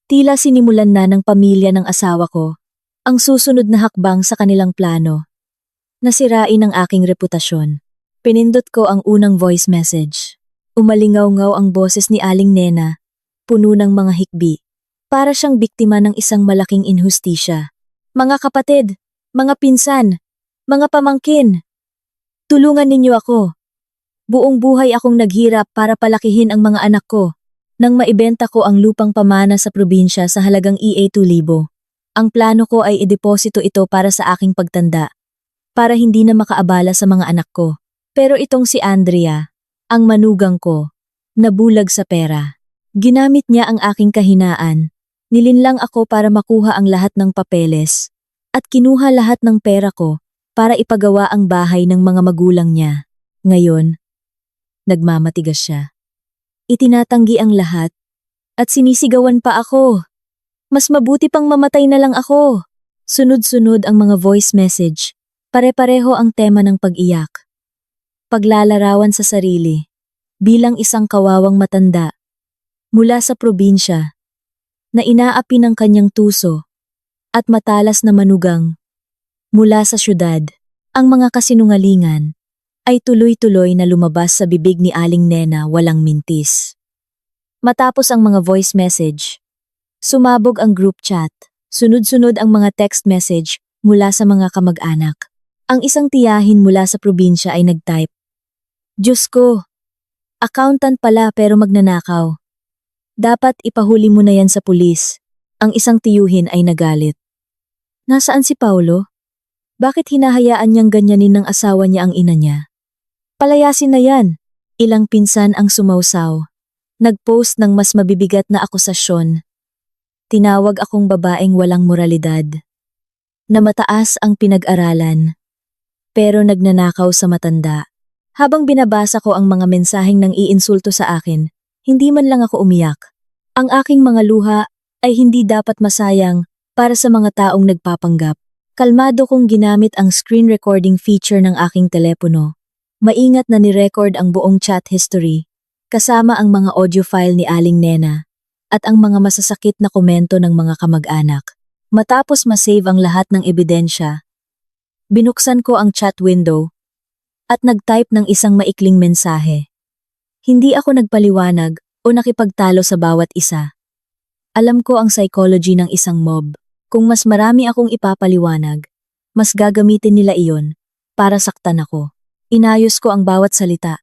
Tila sinimulan na ng pamilya ng asawa ko ang susunod na hakbang sa kanilang plano. Nasirain ang aking reputasyon. Pinindot ko ang unang voice message. Umalingaw-ngaw ang boses ni Aling Nena, puno ng mga hikbi. Para siyang biktima ng isang malaking inhustisya. Mga kapatid, mga pinsan, mga pamangkin, tulungan ninyo ako. Buong buhay akong naghirap para palakihin ang mga anak ko. Nang maibenta ko ang lupang pamana sa probinsya sa halagang EA 2,000. Ang plano ko ay ideposito ito para sa aking pagtanda, para hindi na makaabala sa mga anak ko. Pero itong si Andrea, ang manugang ko, nabulag sa pera. Ginamit niya ang aking kahinaan. Nilinlang ako para makuha ang lahat ng papeles at kinuha lahat ng pera ko para ipagawa ang bahay ng mga magulang niya. Ngayon, nagmamatigas siya. Itinatanggi ang lahat at sinisigawan pa ako. Mas mabuti pang mamatay na lang ako. Sunod-sunod ang mga voice message. Pare-pareho ang tema ng pag-iyak. Paglalarawan sa sarili bilang isang kawawang matanda mula sa probinsya na inaapi ng kanyang tuso at matalas na manugang mula sa syudad. Ang mga kasinungalingan ay tuloy-tuloy na lumabas sa bibig ni Aling Nena walang mintis. Matapos ang mga voice message, sumabog ang group chat. Sunod-sunod ang mga text message mula sa mga kamag-anak. Ang isang tiyahin mula sa probinsya ay nag-type, "Diyos ko, accountant pala pero magnanakaw. Dapat ipahuli mo na yan sa pulis." Ang isang tiyuhin ay nagalit. "Nasaan si Paulo? Bakit hinahayaan niyang ganyanin ng asawa niya ang ina niya? Palayasin na yan. Ilang pinsan ang sumausaw. Nag-post ng mas mabibigat na akusasyon. Tinawag akong babaeng walang moralidad. Na mataas ang pinag-aralan. Pero nagnanakaw sa matanda. Habang binabasa ko ang mga mensaheng nang iinsulto sa akin, hindi man lang ako umiyak. Ang aking mga luha ay hindi dapat masayang para sa mga taong nagpapanggap. Kalmado kong ginamit ang screen recording feature ng aking telepono. Maingat na ni-record ang buong chat history, kasama ang mga audio file ni Aling Nena, at ang mga masasakit na komento ng mga kamag-anak. Matapos masave ang lahat ng ebidensya, binuksan ko ang chat window at nag-type ng isang maikling mensahe. Hindi ako nagpaliwanag o nakipagtalo sa bawat isa. Alam ko ang psychology ng isang mob. Kung mas marami akong ipapaliwanag, mas gagamitin nila iyon para saktan ako. Inayos ko ang bawat salita.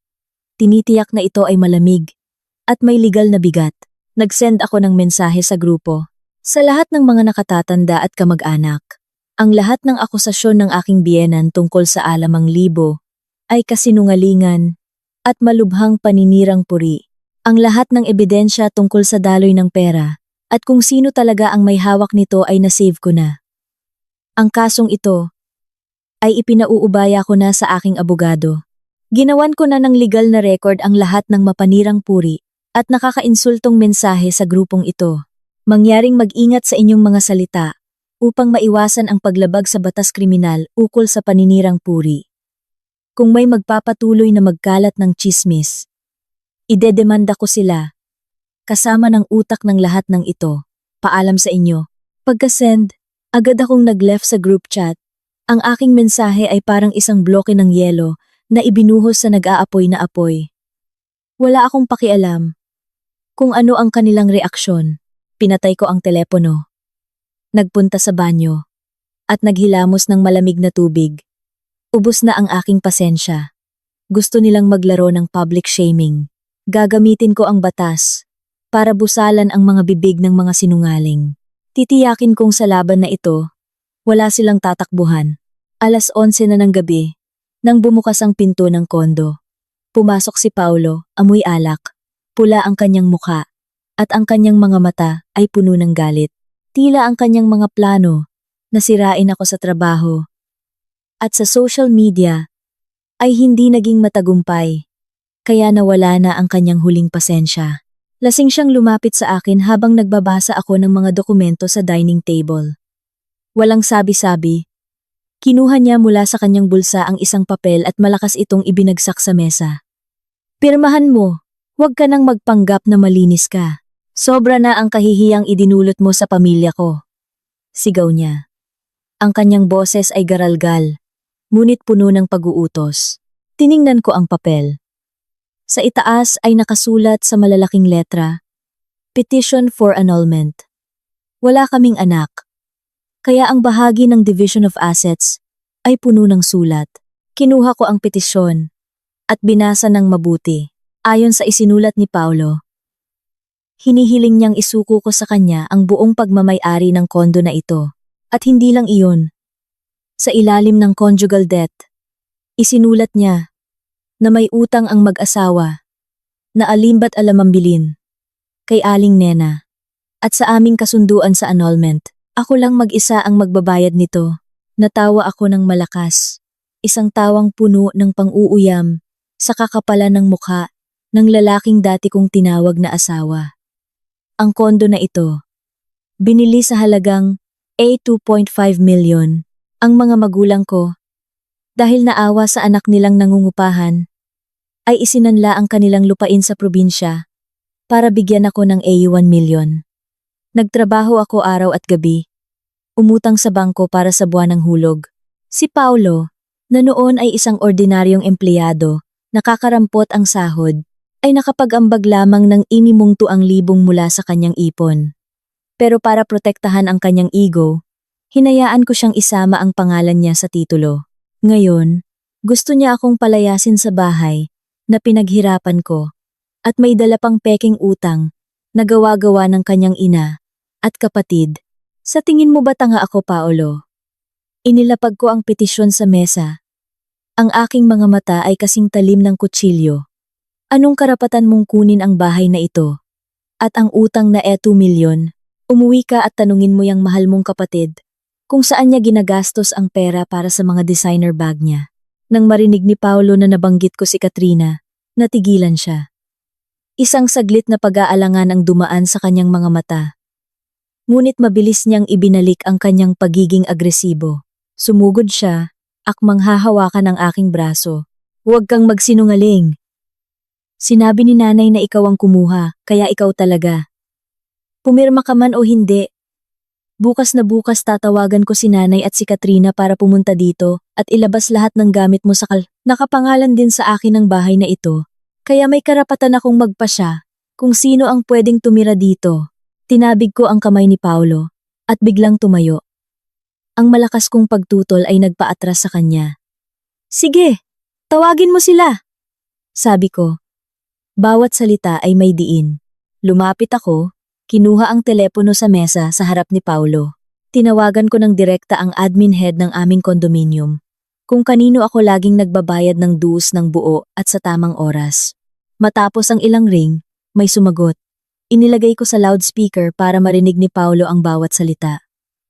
Tinitiyak na ito ay malamig at may legal na bigat. Nag-send ako ng mensahe sa grupo. Sa lahat ng mga nakatatanda at kamag-anak, ang lahat ng akusasyon ng aking biyenan tungkol sa alamang libo ay kasinungalingan at malubhang paninirang puri. Ang lahat ng ebidensya tungkol sa daloy ng pera at kung sino talaga ang may hawak nito ay nasave ko na. Ang kasong ito ay ipinauubaya ko na sa aking abogado. Ginawan ko na ng legal na record ang lahat ng mapanirang puri at nakakainsultong mensahe sa grupong ito. Mangyaring mag-ingat sa inyong mga salita upang maiwasan ang paglabag sa batas kriminal ukol sa paninirang puri. Kung may magpapatuloy na magkalat ng tsismis, idedemanda ko sila. Kasama ng utak ng lahat ng ito. Paalam sa inyo. Pagka-send, agad akong nag-left sa group chat. Ang aking mensahe ay parang isang bloke ng yelo na ibinuhos sa nag-aapoy na apoy. Wala akong pakialam kung ano ang kanilang reaksyon. Pinatay ko ang telepono. Nagpunta sa banyo at naghilamos ng malamig na tubig. Ubos na ang aking pasensya. Gusto nilang maglaro ng public shaming. Gagamitin ko ang batas para busalan ang mga bibig ng mga sinungaling. Titiyakin kong sa laban na ito, wala silang tatakbuhan. 11:00 na ng gabi, nang bumukas ang pinto ng kondo. Pumasok si Paulo, amoy alak. Pula ang kanyang muka, at ang kanyang mga mata ay puno ng galit. Tila ang kanyang mga plano, nasirain ako sa trabaho. At sa social media, ay hindi naging matagumpay. Kaya nawala na ang kanyang huling pasensya. Lasing siyang lumapit sa akin habang nagbabasa ako ng mga dokumento sa dining table. Walang sabi-sabi. Kinuha niya mula sa kanyang bulsa ang isang papel at malakas itong ibinagsak sa mesa. Pirmahan mo, huwag ka nang magpanggap na malinis ka. Sobra na ang kahihiyang idinulot mo sa pamilya ko. Sigaw niya. Ang kanyang boses ay garalgal, ngunit puno ng pag-uutos. Tiningnan ko ang papel. Sa itaas ay nakasulat sa malalaking letra, Petition for Annulment. Wala kaming anak, kaya ang bahagi ng Division of Assets ay puno ng sulat. Kinuha ko ang petisyon at binasa ng mabuti. Ayon sa isinulat ni Paulo, hinihiling niyang isuko ko sa kanya ang buong pagmamay-ari ng kondo na ito. At hindi lang iyon. Sa ilalim ng conjugal debt, isinulat niya na may utang ang mag-asawa na alimba't alamambilin kay Aling Nena at sa aming kasunduan sa annulment. Ako lang mag-isa ang magbabayad nito. Natawa ako ng malakas, isang tawang puno ng pang-uuyam sa kakapalan ng mukha ng lalaking dati kong tinawag na asawa. Ang kondo na ito, binili sa halagang A2.5 million ang mga magulang ko. Dahil naawa sa anak nilang nangungupahan, ay isinanla ang kanilang lupain sa probinsya para bigyan ako ng A1 million. Nagtrabaho ako araw at gabi, umutang sa bangko para sa buwan ng hulog. Si Paulo, na noon ay isang ordinaryong empleyado, nakakarampot ang sahod, ay nakapag-ambag lamang ng 500,000 mula sa kanyang ipon. Pero para protektahan ang kanyang ego, hinayaan ko siyang isama ang pangalan niya sa titulo. Ngayon, gusto niya akong palayasin sa bahay na pinaghirapan ko at may dala pang peking utang na gawa-gawa ng kanyang ina at kapatid. Sa tingin mo ba tanga ako, Paulo? Inilapag ko ang petisyon sa mesa. Ang aking mga mata ay kasing talim ng kutsilyo. Anong karapatan mong kunin ang bahay na ito? At ang utang na 2 milyon? Umuwi ka at tanungin mo yung mahal mong kapatid kung saan niya ginagastos ang pera para sa mga designer bag niya. Nang marinig ni Paolo na nabanggit ko si Katrina, natigilan siya. Isang saglit na pag-aalangan ang dumaan sa kanyang mga mata. Ngunit mabilis niyang ibinalik ang kanyang pagiging agresibo. Sumugod siya, akmang hahawakan ang aking braso. Huwag kang magsinungaling. Sinabi ni nanay na ikaw ang kumuha, kaya ikaw talaga. Pumirma ka man o hindi. Bukas na bukas tatawagan ko si nanay at si Katrina para pumunta dito at ilabas lahat ng gamit mo sa nakapangalan din sa akin ang bahay na ito. Kaya may karapatan akong magpasya kung sino ang pwedeng tumira dito. Tinabig ko ang kamay ni Paolo at biglang tumayo. Ang malakas kong pagtutol ay nagpaatras sa kanya. Sige, tawagin mo sila, sabi ko. Bawat salita ay may diin. Lumapit ako, kinuha ang telepono sa mesa sa harap ni Paolo. Tinawagan ko ng direkta ang admin head ng aming kondominium, kung kanino ako laging nagbabayad ng dues ng buo at sa tamang oras. Matapos ang ilang ring, may sumagot. Inilagay ko sa loudspeaker para marinig ni Paolo ang bawat salita.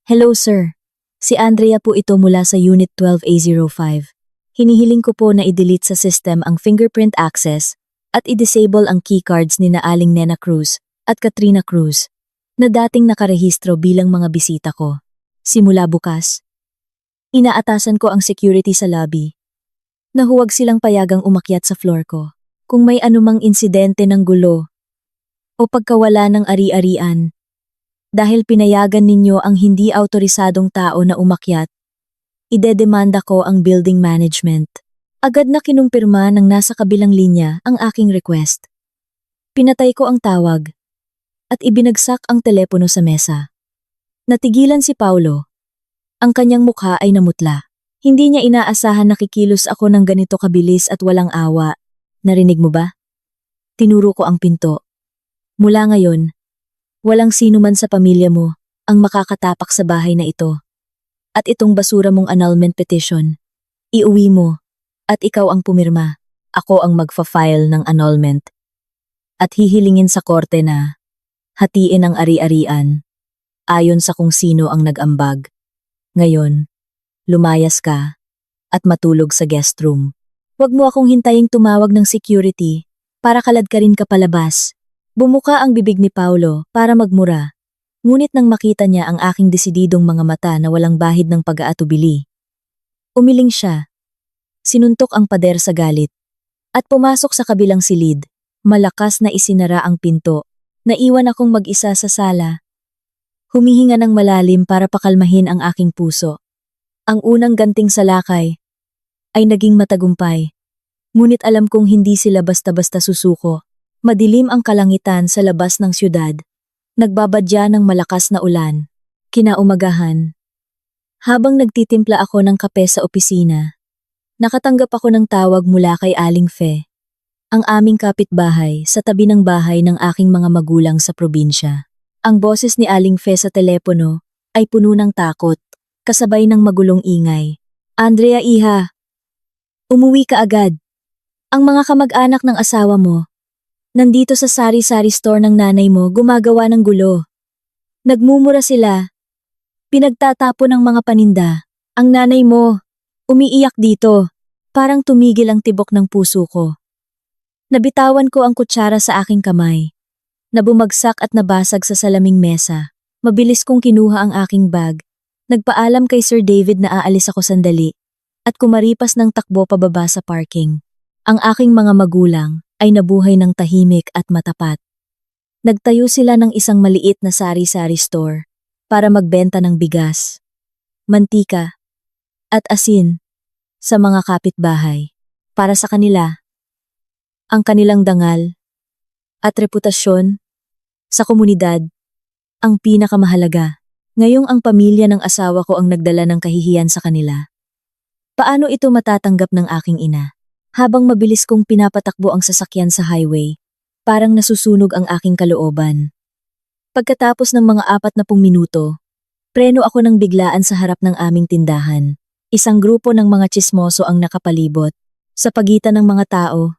Hello sir. Si Andrea po ito mula sa Unit 12A05. Hinihiling ko po na i-delete sa system ang fingerprint access at i-disable ang keycards ni na Aling Nena Cruz at Katrina Cruz na dating nakarehistro bilang mga bisita ko. Simula bukas, inaatasan ko ang security sa lobby na huwag silang payagang umakyat sa floor ko. Kung may anumang insidente ng gulo o pagkawala ng ari-arian, dahil pinayagan ninyo ang hindi autorisadong tao na umakyat, idedemanda ko ang building management. Agad na kinumpirma ng nasa kabilang linya ang aking request. Pinatay ko ang tawag at ibinagsak ang telepono sa mesa. Natigilan si Paolo. Ang kanyang mukha ay namutla. Hindi niya inaasahan na kikilos ako ng ganito kabilis at walang awa. Narinig mo ba? Tinuro ko ang pinto. Mula ngayon, walang sino man sa pamilya mo ang makakatapak sa bahay na ito. At itong basura mong annulment petition, iuwi mo at ikaw ang pumirma. Ako ang magfa-file ng annulment. At hihilingin sa korte na hatiin ang ari-arian ayon sa kung sino ang nag-ambag. Ngayon, lumayas ka at matulog sa guest room. Huwag mo akong hintaying tumawag ng security para kaladkarin ka palabas. Bumuka ang bibig ni Paolo para magmura. Ngunit nang makita niya ang aking desididong mga mata na walang bahid ng pag-aatubili, umiling siya. Sinuntok ang pader sa galit at pumasok sa kabilang silid. Malakas na isinara ang pinto. Naiwan akong mag-isa sa sala. Humihinga ng malalim para pakalmahin ang aking puso. Ang unang ganting salakay ay naging matagumpay. Ngunit alam kong hindi sila basta-basta susuko. Madilim ang kalangitan sa labas ng syudad. Nagbabadya ng malakas na ulan. Kinaumagahan. Habang nagtitimpla ako ng kape sa opisina, nakatanggap ako ng tawag mula kay Aling Fe, ang aming kapitbahay sa tabi ng bahay ng aking mga magulang sa probinsya. Ang boses ni Aling Fe sa telepono ay puno ng takot, kasabay ng magulong ingay. Andrea iha, umuwi ka agad. Ang mga kamag-anak ng asawa mo, nandito sa sari-sari store ng nanay mo gumagawa ng gulo. Nagmumura sila. Pinagtatapo ng mga paninda. Ang nanay mo, umiiyak dito. Parang tumigil ang tibok ng puso ko. Nabitawan ko ang kutsara sa aking kamay. Nabumagsak at nabasag sa salaming mesa. Mabilis kong kinuha ang aking bag. Nagpaalam kay Sir David na aalis ako sandali. At kumaripas ng takbo pababa sa parking. Ang aking mga magulang ay nabuhay ng tahimik at matapat. Nagtayo sila ng isang maliit na sari-sari store para magbenta ng bigas, mantika, at asin sa mga kapitbahay. Para sa kanila, ang kanilang dangal at reputasyon sa komunidad ang pinakamahalaga. Ngayong ang pamilya ng asawa ko ang nagdala ng kahihiyan sa kanila. Paano ito matatanggap ng aking ina? Habang mabilis kong pinapatakbo ang sasakyan sa highway, parang nasusunog ang aking kalooban. Pagkatapos ng mga 40 minuto, Preno ako ng biglaan sa harap ng aming tindahan. Isang grupo ng mga tsismoso ang nakapalibot. Sa pagitan ng mga tao,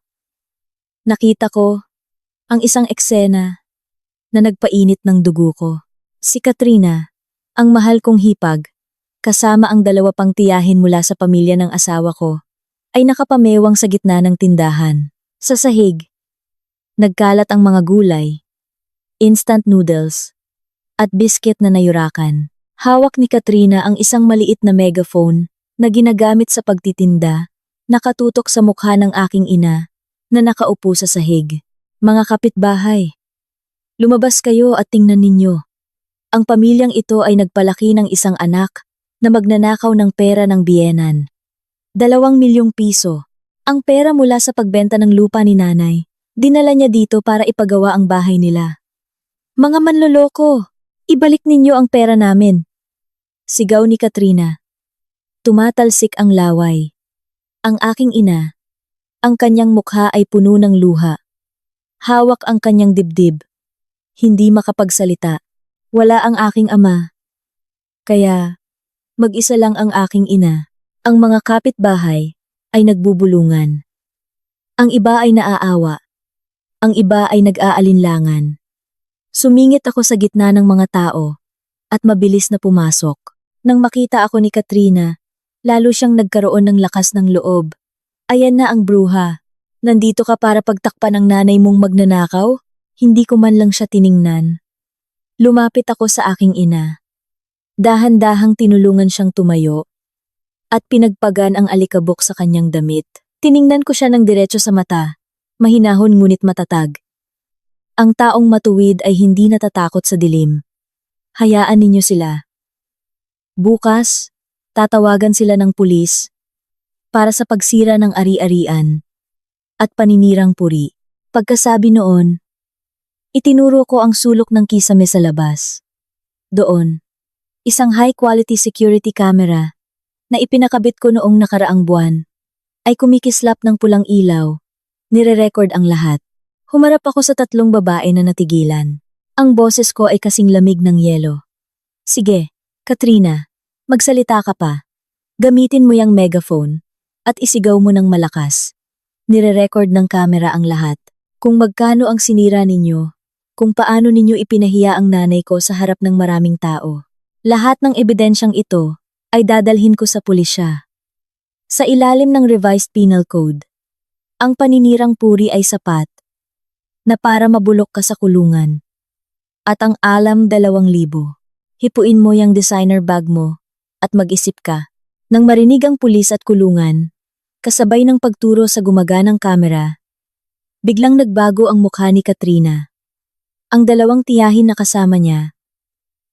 nakita ko ang isang eksena na nagpainit ng dugo ko. Si Katrina, ang mahal kong hipag, kasama ang dalawa pang tiyahin mula sa pamilya ng asawa ko, ay nakapamewang sa gitna ng tindahan. Sa sahig, nagkalat ang mga gulay, instant noodles, at biscuit na nayurakan. Hawak ni Katrina ang isang maliit na megaphone na ginagamit sa pagtitinda, nakatutok sa mukha ng aking ina na nakaupo sa sahig. Mga kapitbahay, lumabas kayo at tingnan ninyo. Ang pamilyang ito ay nagpalaki ng isang anak na magnanakaw ng pera ng biyenan. 2 milyong piso. Ang pera mula sa pagbenta ng lupa ni nanay. Dinala niya dito para ipagawa ang bahay nila. Mga manloloko, ibalik ninyo ang pera namin. Sigaw ni Katrina. Tumatalsik ang laway. Ang aking ina, ang kanyang mukha ay puno ng luha. Hawak ang kanyang dibdib. Hindi makapagsalita. Wala ang aking ama. Kaya, mag-isa lang ang aking ina. Ang mga kapitbahay ay nagbubulungan. Ang iba ay naaawa. Ang iba ay nag-aalinlangan. Sumingit ako sa gitna ng mga tao at mabilis na pumasok. Nang makita ako ni Katrina, lalo siyang nagkaroon ng lakas ng loob. Ayan na ang bruha. Nandito ka para pagtakpan ang nanay mong magnanakaw? Hindi ko man lang siya tiningnan. Lumapit ako sa aking ina. Dahan-dahang tinulungan siyang tumayo at pinagpagan ang alikabok sa kanyang damit. Tiningnan ko siya ng diretso sa mata, mahinahon ngunit matatag. Ang taong matuwid ay hindi natatakot sa dilim. Hayaan ninyo sila. Bukas, tatawagan sila ng pulis para sa pagsira ng ari-arian at paninirang puri. Pagkasabi noon, itinuro ko ang sulok ng kisame sa labas. Doon, isang high-quality security camera na ipinakabit ko noong nakaraang buwan ay kumikislap ng pulang ilaw, nire-record ang lahat. Humarap ako sa 3 babae na natigilan. Ang boses ko ay kasing lamig ng yelo. Sige, Katrina, magsalita ka pa. Gamitin mo yung megaphone at isigaw mo ng malakas. Nire-record ng kamera ang lahat. Kung magkano ang sinira ninyo, kung paano ninyo ipinahiya ang nanay ko sa harap ng maraming tao. Lahat ng ebidensyang ito ay dadalhin ko sa pulisya. Sa ilalim ng Revised Penal Code, ang paninirang puri ay sapat na para mabulok ka sa kulungan. At ang alam 2,000. Hipuin mo yung designer bag mo at mag-isip ka. Nang marinig ang pulis at kulungan, kasabay ng pagturo sa gumaganang kamera, biglang nagbago ang mukha ni Katrina. Ang 2 tiyahin na kasama niya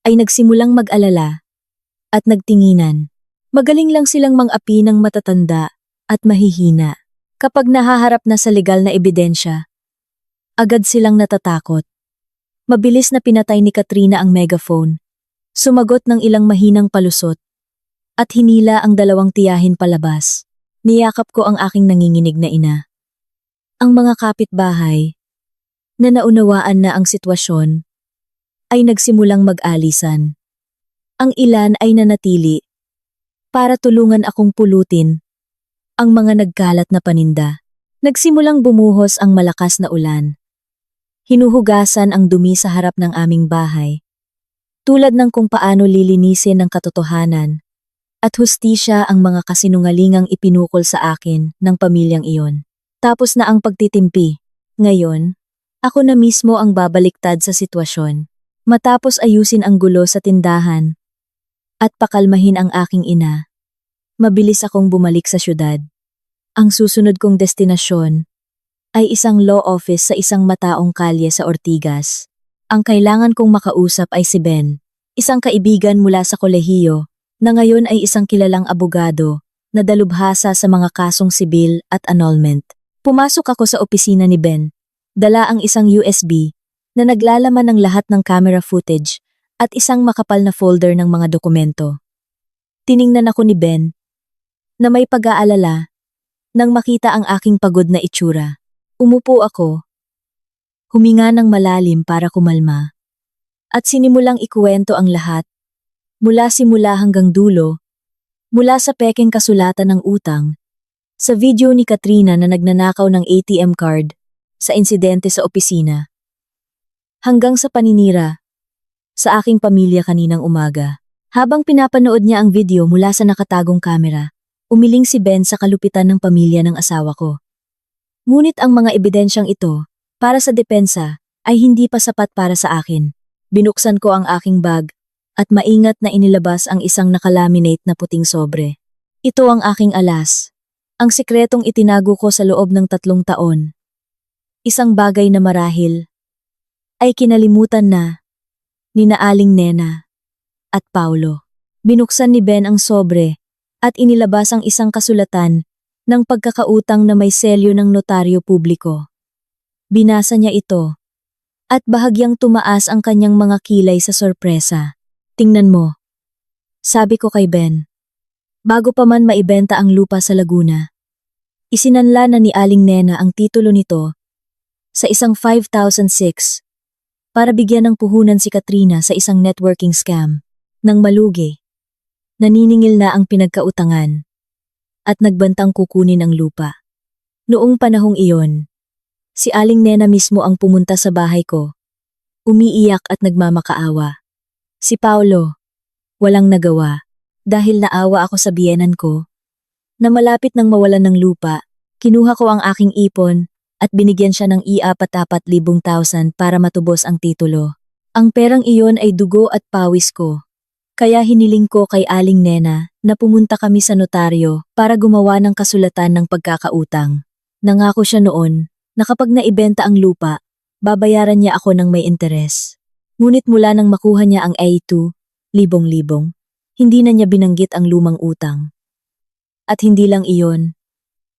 ay nagsimulang mag-alala at nagtinginan. Magaling lang silang mang-api ng matatanda at mahihina. Kapag nahaharap na sa legal na ebidensya, agad silang natatakot. Mabilis na pinatay ni Katrina ang megaphone. Sumagot ng ilang mahinang palusot at hinila ang 2 tiyahin palabas. Niyakap ko ang aking nanginginig na ina. Ang mga kapitbahay na naunawaan na ang sitwasyon ay nagsimulang mag-alisan. Ang ilan ay nanatili para tulungan akong pulutin ang mga nagkalat na paninda. Nagsimulang bumuhos ang malakas na ulan. Hinuhugasan ang dumi sa harap ng aming bahay. Tulad ng kung paano lilinisin ng katotohanan at hustisya ang mga kasinungalingang ipinukol sa akin ng pamilyang iyon. Tapos na ang pagtitimpi. Ngayon, ako na mismo ang babaliktad sa sitwasyon. Matapos ayusin ang gulo sa tindahan at pakalmahin ang aking ina, mabilis akong bumalik sa syudad. Ang susunod kong destinasyon ay isang law office sa isang mataong kalye sa Ortigas. Ang kailangan kong makausap ay si Ben, isang kaibigan mula sa kolehiyo na ngayon ay isang kilalang abogado na dalubhasa sa mga kasong sibil at annulment. Pumasok ako sa opisina ni Ben, dala ang isang USB na naglalaman ng lahat ng camera footage at isang makapal na folder ng mga dokumento. Tiningnan ako ni Ben na may pag-aalala nang makita ang aking pagod na itsura. Umupo ako, huminga ng malalim para kumalma, at sinimulang ikuwento ang lahat Mula simula hanggang dulo, mula sa pekeng kasulatan ng utang, sa video ni Katrina na nagnanakaw ng ATM card, sa insidente sa opisina, hanggang sa paninira sa aking pamilya kaninang umaga. Habang pinapanood niya ang video mula sa nakatagong kamera, umiling si Ben sa kalupitan ng pamilya ng asawa ko. Ngunit ang mga ebidensyang ito, para sa depensa, ay hindi pa sapat para sa akin. Binuksan ko ang aking bag at maingat na inilabas ang isang nakalaminate na puting sobre. Ito ang aking alas. Ang sikretong itinago ko sa loob ng 3 taon. Isang bagay na marahil ay kinalimutan na ni Aling Nena at Paulo. Binuksan ni Ben ang sobre at inilabas ang isang kasulatan ng pagkakautang na may selyo ng notaryo publiko. Binasa niya ito at bahagyang tumaas ang kanyang mga kilay sa sorpresa. Tingnan mo, sabi ko kay Ben. Bago pa man maibenta ang lupa sa Laguna, isinanla na ni Aling Nena ang titulo nito sa isang 5,006 para bigyan ng puhunan si Katrina sa isang networking scam. Nang malugi, naniningil na ang pinagkautangan at nagbantang kukunin ang lupa. Noong panahong iyon, si Aling Nena mismo ang pumunta sa bahay ko, umiiyak at nagmamakaawa. Si Paulo, walang nagawa dahil naawa ako sa biyenan ko na malapit nang mawalan ng lupa. Kinuha ko ang aking ipon at binigyan siya ng i-4,400 para matubos ang titulo. Ang perang iyon ay dugo at pawis ko. Kaya hiniling ko kay Aling Nena na pumunta kami sa notaryo para gumawa ng kasulatan ng pagkakautang. Nangako siya noon na kapag naibenta ang lupa, babayaran niya ako ng may interes. Ngunit mula nang makuha niya ang A2, libong-libong, hindi na niya binanggit ang lumang utang. At hindi lang iyon,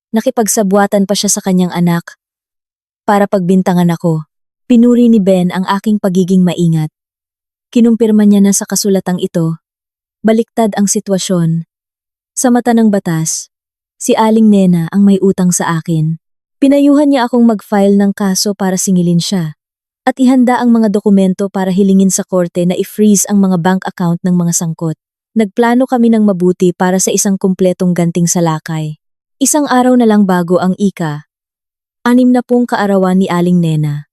nakipagsabwatan pa siya sa kanyang anak para pagbintangan ako. Pinuri ni Ben ang aking pagiging maingat. Kinumpirma niya na sa kasulatang ito, baliktad ang sitwasyon. Sa mata ng batas, si Aling Nena ang may utang sa akin. Pinayuhan niya akong mag-file ng kaso para singilin siya at ihanda ang mga dokumento para hilingin sa korte na i-freeze ang mga bank account ng mga sangkot. Nagplano kami ng mabuti para sa isang kumpletong ganting salakay. Isang araw na lang bago ang ika-60 kaarawan ni Aling Nena.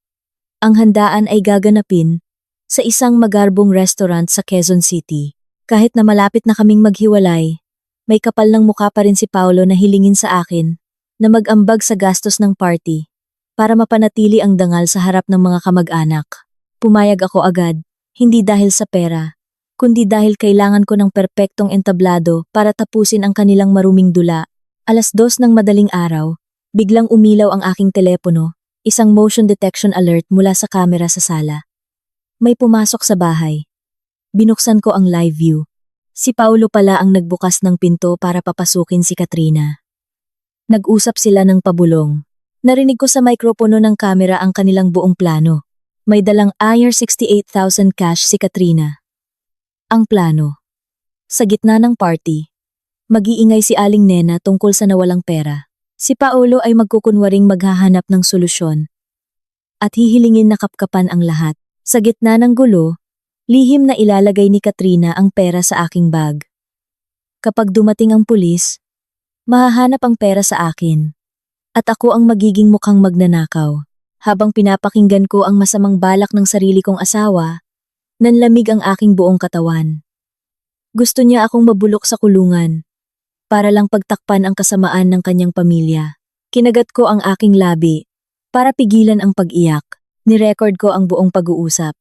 Ang handaan ay gaganapin sa isang magarbong restaurant sa Quezon City. Kahit na malapit na kaming maghiwalay, may kapal ng mukha pa rin si Paulo na hilingin sa akin na mag-ambag sa gastos ng party para mapanatili ang dangal sa harap ng mga kamag-anak. Pumayag ako agad, hindi dahil sa pera, kundi dahil kailangan ko ng perpektong entablado para tapusin ang kanilang maruming dula. 2:00 ng madaling araw, biglang umilaw ang aking telepono, isang motion detection alert mula sa kamera sa sala. May pumasok sa bahay. Binuksan ko ang live view. Si Paulo pala ang nagbukas ng pinto para papasukin si Katrina. Nag-usap sila ng pabulong. Narinig ko sa mikropono ng kamera ang kanilang buong plano. May dalang IR 68,000 cash si Katrina. Ang plano. Sa gitna ng party, mag-iingay si Aling Nena tungkol sa nawalang pera. Si Paulo ay magkukunwaring maghahanap ng solusyon at hihilingin na kapkapan ang lahat. Sa gitna ng gulo, lihim na ilalagay ni Katrina ang pera sa aking bag. Kapag dumating ang pulis, mahahanap ang pera sa akin. At ako ang magiging mukhang magnanakaw. Habang pinapakinggan ko ang masamang balak ng sarili kong asawa, nanlamig ang aking buong katawan. Gusto niya akong mabulok sa kulungan para lang pagtakpan ang kasamaan ng kanyang pamilya. Kinagat ko ang aking labi para pigilan ang pag-iyak. Ni-record ko ang buong pag-uusap.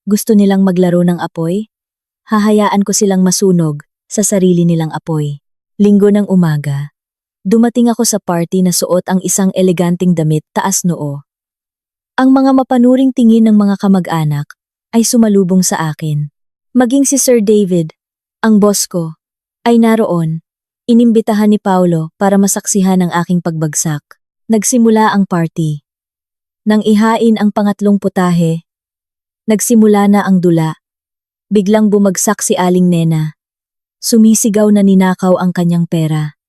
Gusto nilang maglaro ng apoy? Hahayaan ko silang masunog sa sarili nilang apoy. Linggo ng umaga. Dumating ako sa party na suot ang isang eleganting damit taas noo. Ang mga mapanuring tingin ng mga kamag-anak ay sumalubong sa akin. Maging si Sir David, ang boss ko, ay naroon. Inimbitahan ni Paulo para masaksihan ang aking pagbagsak. Nagsimula ang party. Nang ihain ang pangatlong putahe, nagsimula na ang dula. Biglang bumagsak si Aling Nena. Sumisigaw na ninakaw ang kanyang pera.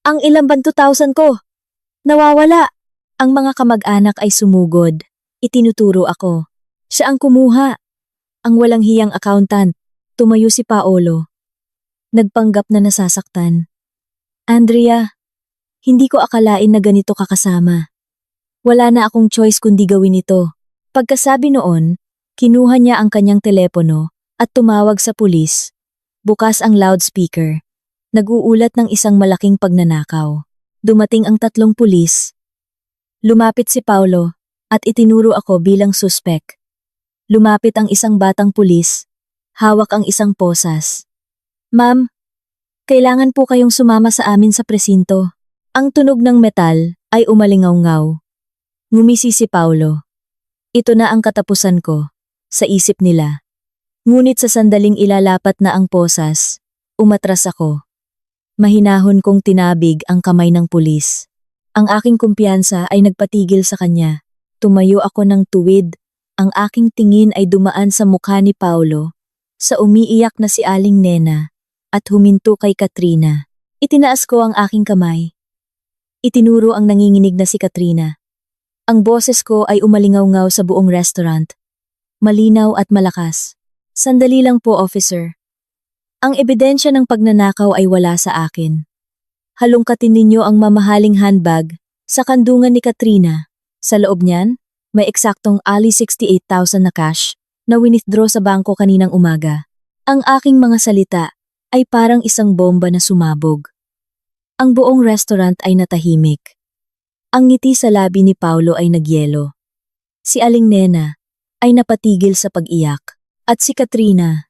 Ang ilang 2,000 ko! Nawawala! Ang mga kamag-anak ay sumugod. Itinuturo ako. Siya ang kumuha. Ang walang hiyang accountant. Tumayo si Paolo. Nagpanggap na nasasaktan. Andrea, hindi ko akalain na ganito ka kasama. Wala na akong choice kundi gawin ito. Pagkasabi noon, kinuha niya ang kanyang telepono at tumawag sa pulis. Bukas ang loudspeaker. Nag-uulat ng isang malaking pagnanakaw. Dumating ang 3 pulis. Lumapit si Paolo at itinuro ako bilang suspek. Lumapit ang isang batang pulis. Hawak ang isang posas. Ma'am, kailangan po kayong sumama sa amin sa presinto. Ang tunog ng metal ay umalingaw-ngaw. Ngumisi si Paolo. Ito na ang katapusan ko, sa isip nila. Ngunit sa sandaling ilalapat na ang posas, umatras ako. Mahinahon kong tinabig ang kamay ng pulis. Ang aking kumpiyansa ay nagpatigil sa kanya. Tumayo ako ng tuwid. Ang aking tingin ay dumaan sa mukha ni Paolo, sa umiiyak na si Aling Nena, at huminto kay Katrina. Itinaas ko ang aking kamay. Itinuro ang nanginginig na si Katrina. Ang boses ko ay umalingaw-ngaw sa buong restaurant. Malinaw at malakas. Sandali lang po, officer. Ang ebidensya ng pagnanakaw ay wala sa akin. Halongkatin ninyo ang mamahaling handbag sa kandungan ni Katrina. Sa loob niyan, may eksaktong ali 68,000 na cash na winithdraw sa bangko kaninang umaga. Ang aking mga salita ay parang isang bomba na sumabog. Ang buong restaurant ay natahimik. Ang ngiti sa labi ni Paolo ay nagyelo. Si Aling Nena ay napatigil sa pag-iyak. At si Katrina,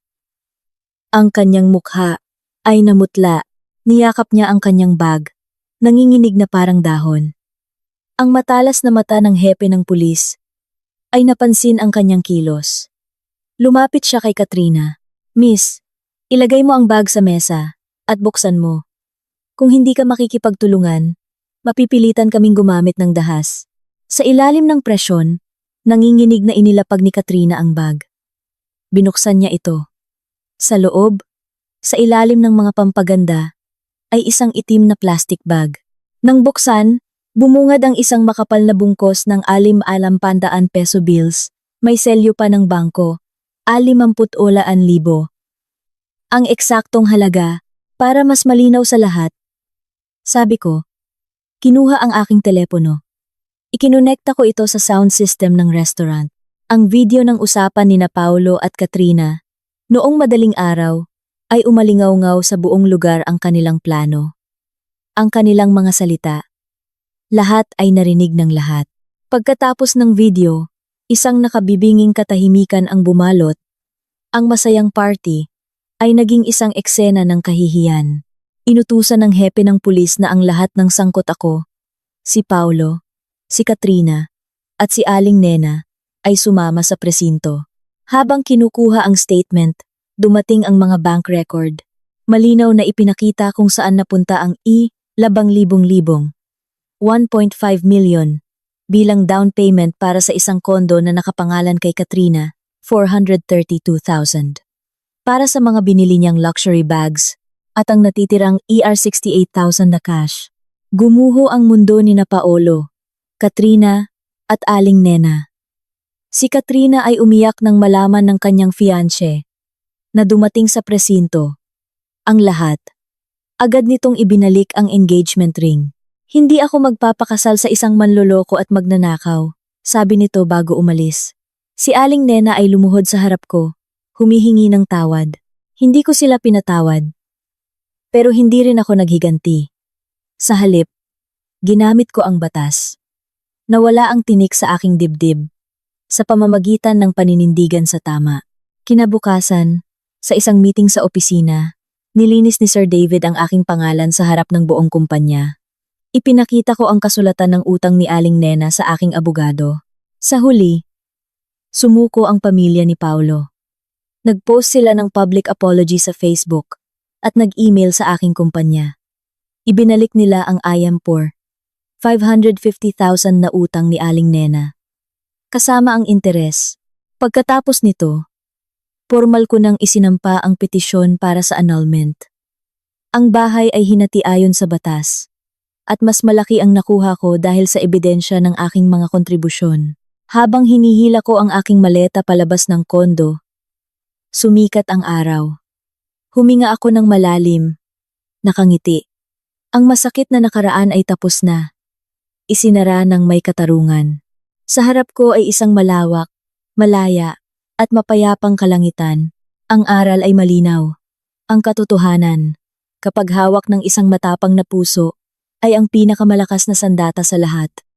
ang kanyang mukha ay namutla. Niyakap niya ang kanyang bag, nanginginig na parang dahon. Ang matalas na mata ng hepe ng pulis ay napansin ang kanyang kilos. Lumapit siya kay Katrina. Miss, ilagay mo ang bag sa mesa at buksan mo. Kung hindi ka makikipagtulungan, mapipilitan kaming gumamit ng dahas. Sa ilalim ng presyon, nanginginig na inilapag ni Katrina ang bag. Binuksan niya ito. Sa loob, sa ilalim ng mga pampaganda, ay isang itim na plastic bag. Nang buksan, bumungad ang isang makapal na bungkos ng 6,000 peso bills. May selyo pa ng bangko, 68,000. Ang eksaktong halaga, para mas malinaw sa lahat. Sabi ko, kinuha ang aking telepono. Ikinonekta ko ito sa sound system ng restaurant. Ang video ng usapan ni Paolo at Katrina, noong madaling araw, ay umalingaw-ngaw sa buong lugar ang kanilang plano. Ang kanilang mga salita. Lahat ay narinig ng lahat. Pagkatapos ng video, isang nakabibinging katahimikan ang bumalot. Ang masayang party ay naging isang eksena ng kahihiyan. Inutusan ng hepe ng pulis na ang lahat ng sangkot ako, si Paolo, si Katrina, at si Aling Nena, ay sumama sa presinto. Habang kinukuha ang statement, dumating ang mga bank record. Malinaw na ipinakita kung saan napunta ang 1,000,000, 1.5 million, bilang down payment para sa isang kondo na nakapangalan kay Katrina, 432,000. Para sa mga binili niyang luxury bags, at ang natitirang 68,000 na cash. Gumuho ang mundo ni Paolo, Katrina, at Aling Nena. Si Katrina ay umiyak nang malaman ng kanyang fiancé na dumating sa presinto. Ang lahat. Agad nitong ibinalik ang engagement ring. Hindi ako magpapakasal sa isang manloloko at magnanakaw, sabi nito bago umalis. Si Aling Nena ay lumuhod sa harap ko, humihingi ng tawad. Hindi ko sila pinatawad. Pero hindi rin ako naghiganti. Sa halip, ginamit ko ang batas. Nawala ang tinik sa aking dibdib sa pamamagitan ng paninindigan sa tama. Kinabukasan, sa isang meeting sa opisina, nilinis ni Sir David ang aking pangalan sa harap ng buong kumpanya. Ipinakita ko ang kasulatan ng utang ni Aling Nena sa aking abogado. Sa huli, sumuko ang pamilya ni Paolo. Nag-post sila ng public apology sa Facebook at nag-email sa aking kumpanya. Ibinalik nila ang IM4, 550,000 na utang ni Aling Nena. Kasama ang interes. Pagkatapos nito, formal ko nang isinampa ang petisyon para sa annulment. Ang bahay ay hinati ayon sa batas, at mas malaki ang nakuha ko dahil sa ebidensya ng aking mga kontribusyon. Habang hinihila ko ang aking maleta palabas ng kondo, Sumikat ang araw. Huminga ako ng malalim. Nakangiti. Ang masakit na nakaraan ay tapos na. Isinara ng may katarungan. Sa harap ko ay isang malawak, malaya, at mapayapang kalangitan. Ang aral ay malinaw. Ang katotohanan, kapag hawak ng isang matapang na puso, ay ang pinakamalakas na sandata sa lahat.